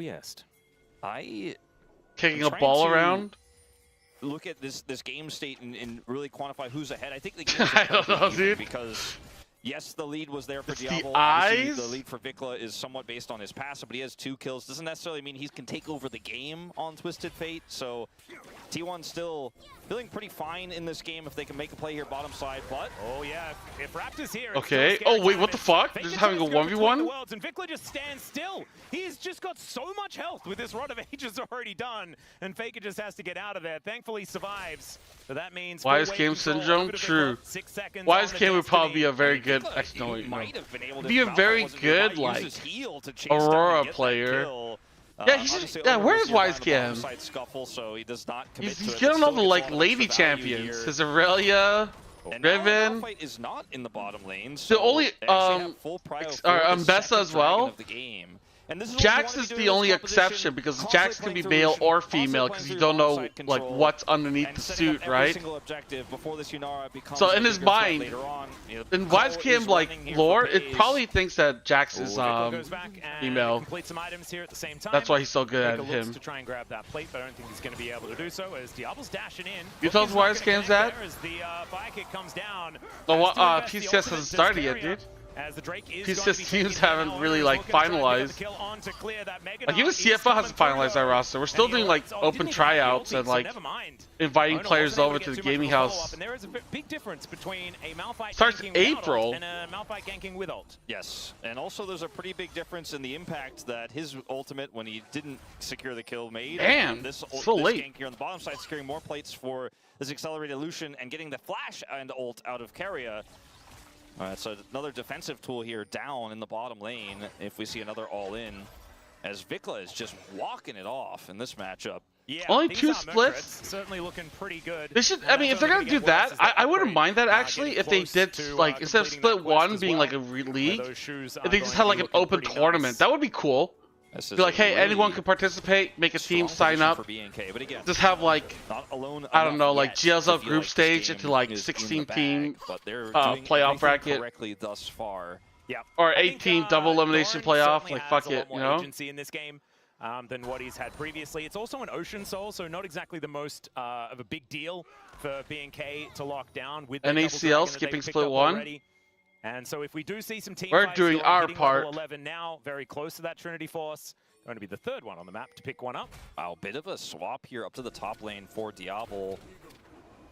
Kicking a ball around. Look at this game state and really quantify who's ahead. I think the game I don't know, dude. Because yes, the lead was there for Diablo. The eyes. The lead for Vikla is somewhat based on his passive, but he has 2 kills. Doesn't necessarily mean he can take over the game on Twisted Fate. So T1 still feeling pretty fine in this game if they can make a play here bottom side. But oh yeah, if Raptor's here. Okay. Oh wait, what the fuck? They're just having a 1v1. And Vikla just stands still. He's just got so much health with this Rod of Ages already done, and Faker just has to get out of there. Thankfully survives. So that means Wise Game Syndrome. True. 6 seconds. Wise Game would probably be a very good. Actually, no. Be a very good like Aurora player. Yeah, he's just, where's Wise Cam? He's getting all the like lady champions. His Aurelia, Riven. Is not in the bottom lane. The only Mbessa as well. Jax is the only exception because Jax can be male or female because you don't know like what's underneath the suit, right? So in his mind, in Wise Cam like lore, it probably thinks that Jax is female. That's why he's so good at him. To try and grab that plate, but I don't think he's going to be able to do so as Diablo's dashing in. You tell us Wise Cam's at? The fire kick comes down. No, PCS hasn't started yet, dude. PCS teams haven't really like finalized. Like even CFO hasn't finalized that roster. We're still doing like open tryouts and like inviting players over to the gaming house. And there is a big difference between a Malphite starts April and a Malphite ganking with ult. Yes, and also there's a pretty big difference in the impact that his ultimate when he didn't secure the kill made. Damn, this late. Gank here on the bottom side securing more plates for this accelerated Lucian and getting the flash and ult out of Carrier. All right, so another defensive tool here down in the bottom lane if we see another all-in, as Vikla is just walking it off in this matchup. Yeah, Only these 2 are splits. Murkrits, certainly looking pretty good. They should. I mean, if they're gonna do that, I wouldn't mind that actually. If they did like instead of split 1 being like a league, if they just had like an open tournament, that would be cool. Be like, hey, anyone can participay, make a team, sign up. For BNK, but again, Just have like, not alone I don't know, like yet GL's to feel group like stage this into game like is 16 in the bag, team but they're doing playoff everything bracket. correctly thus far. Yeah, or I think, 18 double elimination Doran playoff. certainly Like has fuck a lot it, you more know. agency in this game than what he's had previously. It's also an Ocean Soul, so not exactly the most of a big deal for BNK to lock down with NACL skipping split 1. Already. And so if we do see some team We're fights, doing Doran our hitting part. level 11 now, very close to that Trinity Force. Going to be the 3rd one on the map to pick one up. Wow, bit of a swap here up to the top lane for Diablo.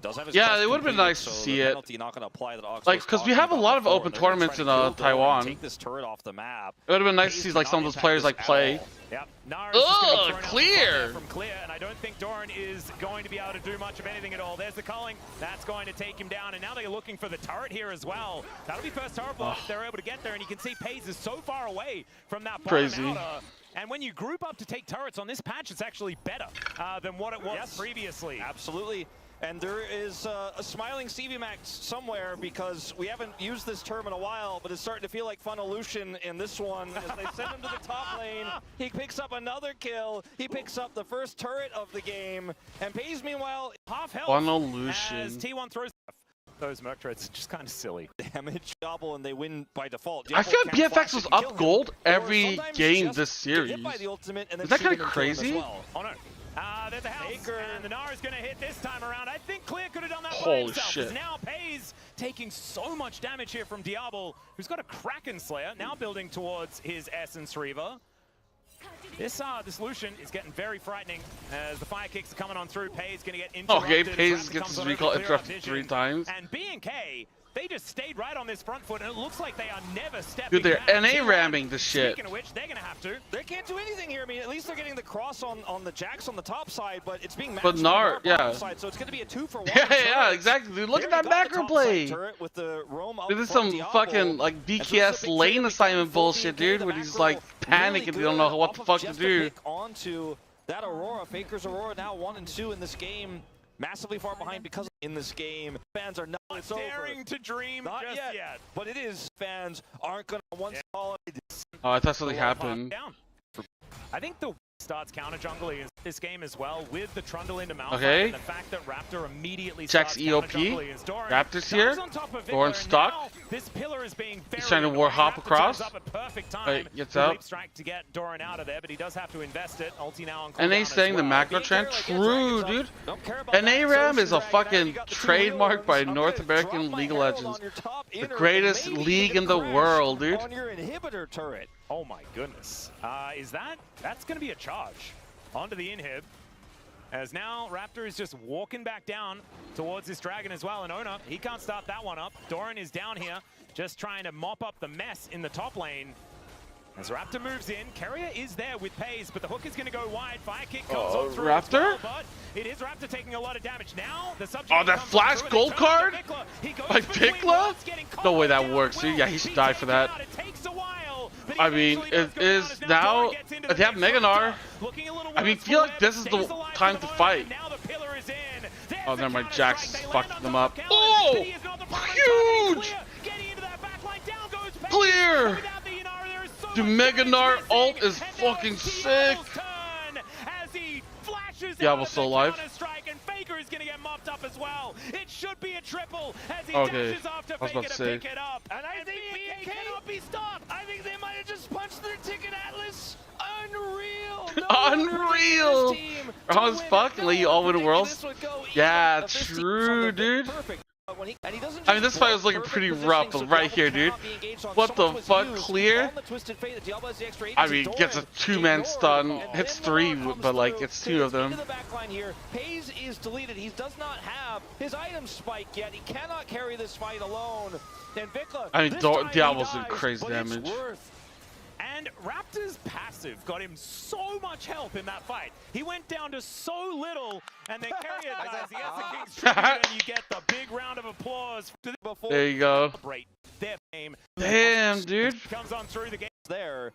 Does have his Yeah, quest it would have been completed, nice so to see the it. penalty not gonna apply that Ox Like, was because we talking have a about lot of before, open and they're gonna tournaments try in to kill Doran, Taiwan. Take this turret off the map. It would have been nice to Pays see did like not some of those impact players this like at play. all. Yep. Nara is just gonna be Ugh, thrown out clear. from clear, and I don't think Doran is going to be able to do much of anything at all. There's the culling. That's going to take him down, and now they're looking for the turret here as well. That'll be first turret block if they're able to get there, and you can see Pays is so far away from that bottom Crazy. outer. And when you group up to take turrets on this patch, it's actually better than what it was previously. Absolutely. And there is a smiling CV Max somewhere because we haven't used this term in a while, but it's starting to feel like Funnolution in this one. As they send him to the top lane, he picks up another kill. He picks up the first turret of the game. And Pays, meanwhile, half health Funnolution. as T1 throws those Murkrits. Just kind of silly. Damage Diablo, and they win by default. I feel like Diablo can't BFX flash was if you kill up him, gold or every sometimes game just this get series. hit by the ultimate and then Is that shoot kind him of and kill him as crazy? well. Oh no. There's a house, Faker. and the Nara's going to hit this time around. I think Clear could have done that by Holy himself. shit. 'Cause now Pays taking so much damage here from Diablo, who's got a Kraken Slayer, now building towards his Essence Reaver. This Lucian is getting very frightening as the fire kicks are coming on through. Pays going to get interrupted. Okay, as Pays Raptor gets comes his on over recall to clear out interrupted vision. 3 times. And BNK, they just stayed right on this front foot, and it looks like they are never stepping Dude, they're back. NA ramming the shit. Speaking of which, they're going to have to. They can't do anything here. I mean, at least they're getting the cross on the Jax on the top side, but it's being matched But on Nar, the bottom yeah. side, so it's going to be a 2-for-1. Yeah, exactly. Dude, look at that macro play. With the roam up This is from some Diablo. fucking like And so this is BKS a big lane trade assignment between bullshit, BNK, dude, the when he's macro, like panicking, really they don't know what the good fuck to off of do. just a pick onto that Aurora. Faker's Aurora now 1 and 2 in this game. Massively far behind because in this game. Fans are not daring to dream Not just yet. But it is. Fans aren't going to once call it. Oh, I thought something happened. Down. I think the starts counter jungling this game as well with the Trundle into Malphite, Okay. and the fact that Raptor immediately Checks starts counter EOP. jungling is Doran. Raptor's here. On top of Doran Viktor, and stuck. now this pillar is being very He's trying to annoying. war hop Raptor across. turns up at perfect time. Wait, gets The up. leap strike to get Doran out of there, but he does have to invest it. Ulti now on cooldown NA as saying the well. macro trend? True, dude. NA RAM is a fucking trademark by North American League of Legends. The greatest league in the world, dude. On your inhibitor turret. Oh my goodness. That's going to be a charge onto the inhib. As now Raptor is just walking back down towards this dragon as well. And Ona, he can't start that one up. Doran is down here, just trying to mop up the mess in the top lane. As Raptor moves in, Carrier is there with Pays, but the hook is going to go wide. Fire kick comes on through as well, Raptor? but it is Raptor taking a lot of damage. Now the subject Oh, that comes flash on through, gold and it turns card? to Vikla. He goes By between Vikla? worlds, getting caught No way that down works, at dude. will. Yeah, he should Be die for taken that. out. It takes a while, but he I mean, eventually it does go is down, as now. Doran gets into the They have big front Meganar. top. Looking a little I mean, worse feel for like him. this is Stays the alive time for to the fight. moment, and now the pillar is in. There's Oh, the never mind. counter Jax strike. They fucked land on them top up. of Oh! But he is not the bottom of the Huge! Clear. Getting into that back line. Down goes Pays. Clear! But without the Inara, there is so Dude, much damage Meganar missing. ult is And now fucking it's sick. Diablo's turn as he flashes Diablo's out still of the alive. counter-strike, and Faker is going to get mopped up as well. It should be a triple as he Okay, dashes after I was about Faker to to say. pick it up. And I think BNK cannot be stopped. I think they might have just punched their ticket, Atlas. Unreal. Unreal. How as fuck and let you all win worlds? Yeah, true, dude. I mean, this fight was looking pretty rough, but right here, dude. What the fuck, Clear? I mean, gets a 2-man stun, hits 3, but like, it's 2 of them. Pays is deleted. He does not have his item spike yet. He cannot carry this fight alone. And Vikla, I mean, Diablo's did crazy damage. And Raptor's passive got him so much help in that fight. He went down to so little, and then Carrier dies. He has the King's Tribute, and you get the big round of applause. There you go. Their game. Damn, dude. Comes on through the game there.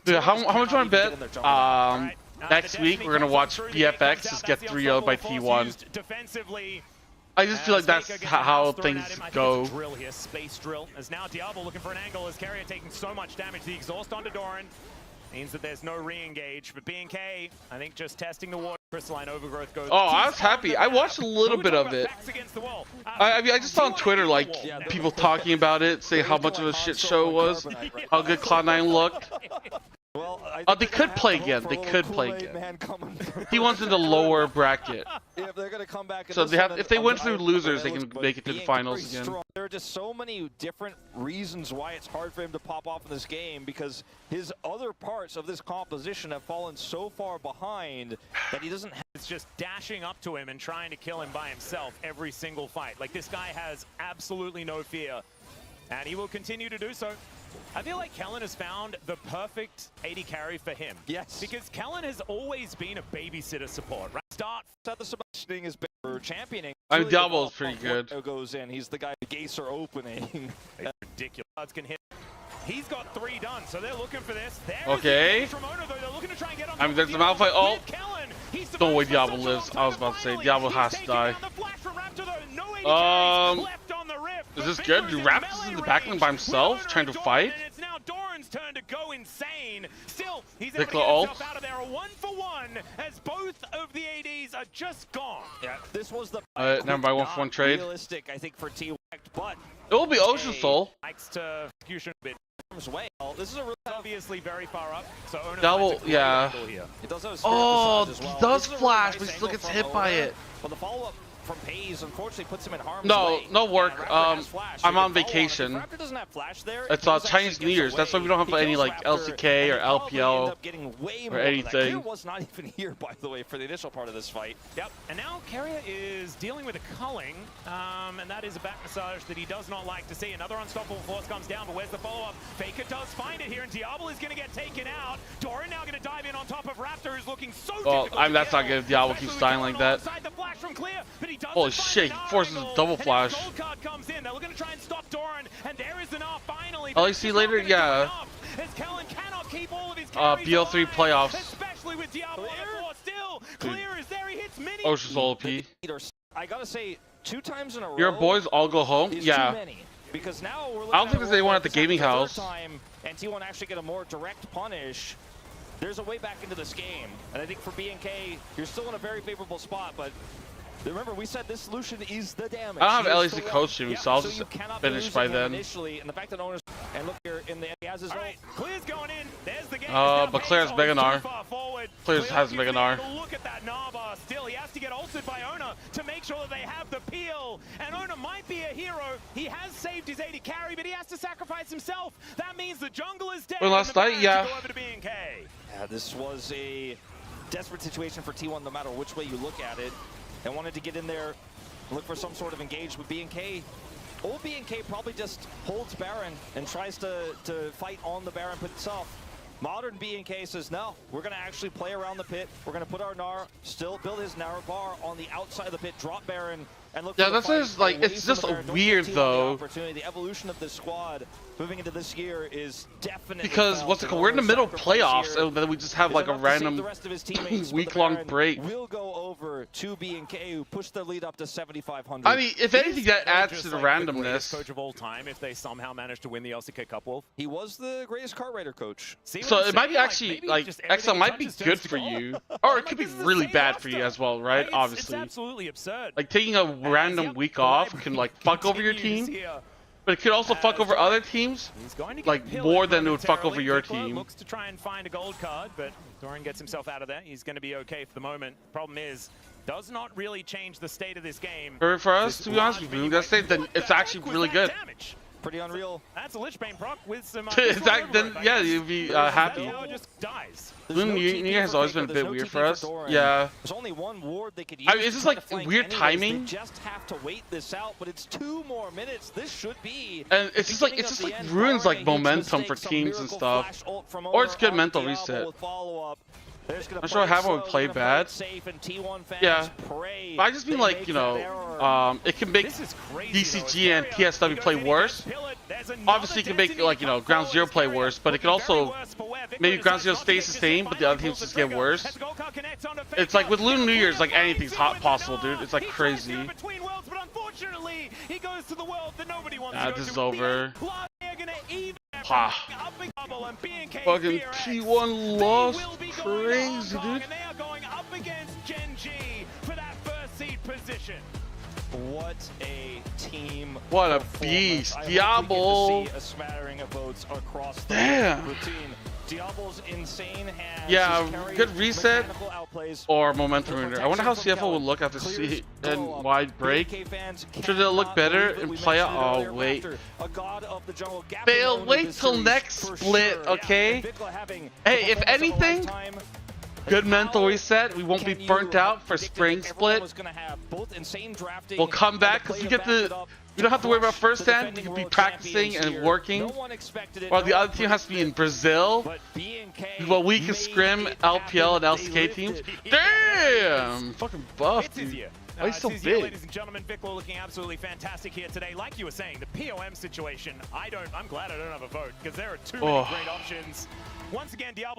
Dude, how much want to bet? next week we're gonna watch BFX just get 3-0'd by T1. I just feel like that's how things go. Drill here, space drill. As now Diablo looking for an angle as Carrier taking so much damage. The exhaust onto Doran means that there's no re-engage. But BNK, I think just testing the water. Crystalline overgrowth goes. Oh, I was happy. I watched a little bit of it. I mean, I just saw on Twitter like people talking about it, saying how much of a shit show it was, how good Cloud9 looked. Well, they could play again. They could play again. He wants in the lower bracket. If they're gonna come back, So they have, if they win through losers, they can make it to the finals again. There are just so many different reasons why it's hard for him to pop off in this game, because his other parts of this composition have fallen so far behind that he doesn't have. It's just dashing up to him and trying to kill him by himself every single fight. Like, this guy has absolutely no fear, and he will continue to do so. I feel like Kellen has found the perfect AD carry for him. Yes. Because Kellen has always been a babysitter support, right? Start. The Sebastian is better championing. I mean, Diablo's pretty good. Goes in. He's the guy the gates are opening. Ridiculous. Odds can hit. He's got 3 done, so they're looking for this. Okay. I mean, there's the Malphite ult. No way Diablo lives. I was about to say, Diablo has to die. Is this good? Do Raptors in the backline by himself, trying to fight? It's now Doran's turn to go insane. Still, he's able to get himself out of there. A 1-for-1 as both of the ADs are just gone. Yeah, this was the never mind, 1-for-1 trade. Realistic, I think, for T-Wect, but it will be Ocean Soul. Likes to execution a bit. This is a really obviously very far up. So Double, yeah. It does have a oh, as well. He does flash, nice but he still gets hit Oda, by it. But the follow-up from Pays unfortunately puts him in harm's way. No work. I'm on vacation. Raptor doesn't have flash there. It's Chinese New Year's. That's why we don't have any like LCK or LPL or anything. He was not even here, by the way, for the initial part of this fight. Yep. And now Carrier is dealing with a culling, and that is a back massage that he does not like to see. Another unstoppable force comes down, but where's the follow-up? Faker does find it here, and Diablo is going to get taken out. Doran now going to dive in on top of Raptor, who's looking so difficult. That's not good if Diablo keeps dying like that. Holy shit, he forces a double flash. LEC later, yeah. BO3 playoffs. Ocean's OP. I gotta say, 2 times in a row. Your boys all go home? Yeah. Because now we're I don't think there's anyone at the gaming house. And T1 actually get a more direct punish. There's a way back into this game. And I think for BNK, you're still in a very favorable spot, but remember, we said this solution is the damage. I don't have LEC coaching, so I'll just finish by then. Initially, and the fact that owners and look here in the he has his ult. Clear's going in. There's the game. But Claire has Mega Gnar. Claire has Mega Gnar. Look at that Nava. Still, he has to get ulted by Ona to make sure that they have the peel. And Ona might be a hero. He has saved his AD carry, but he has to sacrifice himself. That means the jungle is dead. Well, last night, yeah. Yeah, this was a desperate situation for T1, no matter which way you look at it. And wanted to get in there, look for some sort of engage with BNK. Old BNK probably just holds Baron and tries to fight on the Baron pit itself. Modern BNK says, no, we're going to actually play around the pit. We're going to put our Gnar, still build his Gnar bar on the outside of the pit, drop Baron, and look for that's just like, it's just weird though. The evolution of this squad moving into this year is definitely because we're in the middle of playoffs, and then we just have like a random week-long break. We'll go over to BNK, who pushed their lead up to 7,500. I mean, if anything, that adds to the randomness. Coach of all time, if they somehow manage to win the LCK Cup, Wolf. He was the greatest kart rider coach. So it might be actually like XL might be good for you, or it could be really bad for you as well, right? Obviously, it's absolutely absurd. Like taking a random week off can like fuck over your team. But it could also fuck over other teams, like more than it would fuck over your team. Looks to try and find a gold card, but Doran gets himself out of there. He's going to be okay for the moment. Problem is, does not really change the state of this game. For us, to be honest with you, that's it's actually really good. Pretty unreal. That's a Lich Bane proc with some. Then yeah, you'd be happy. Just dies. New Year has always been a bit weird for us. Yeah. There's only one ward they could use. I mean, it's just like weird timing. They just have to wait this out, but it's 2 more minutes. This should be. And it's just like ruins like momentum for teams and stuff. Or it's good mental reset. I'm sure Havon would play bad. Yeah. But I just mean like, you know, it can make DCG and TSW play worse. Obviously it can make like, you know, Ground Zero play worse, but it can also maybe ground zero stays the same, but the other teams just get worse. It's like with Lunar New Year's, like anything's possible, dude. It's like crazy. This is over. Fucking T1 lost. Crazy, dude. What a team. What a beast. Diablo. A smattering of votes across the damn. routine. Diablo's insane hands. Yeah, good reset or momentum reader. I wonder how CFO will look after C and wide break. Should it look better in playoff? Oh, wait. Fail, wait till next split, okay? Hey, if anything, good mental reset. We won't be burnt out for spring split. We'll come back because you get the. You don't have to worry about first hand. You can be practicing and working. While the other team has to be in Brazil. Well, we can scrim LPL and LCK teams. Damn! Fucking buff, dude. Why is he so big? Ladies and gentlemen, Vic looking absolutely fantastic here today. Like you were saying, the POM situation. I'm glad I don't have a vote because there are too many great options. Once again, Diablo.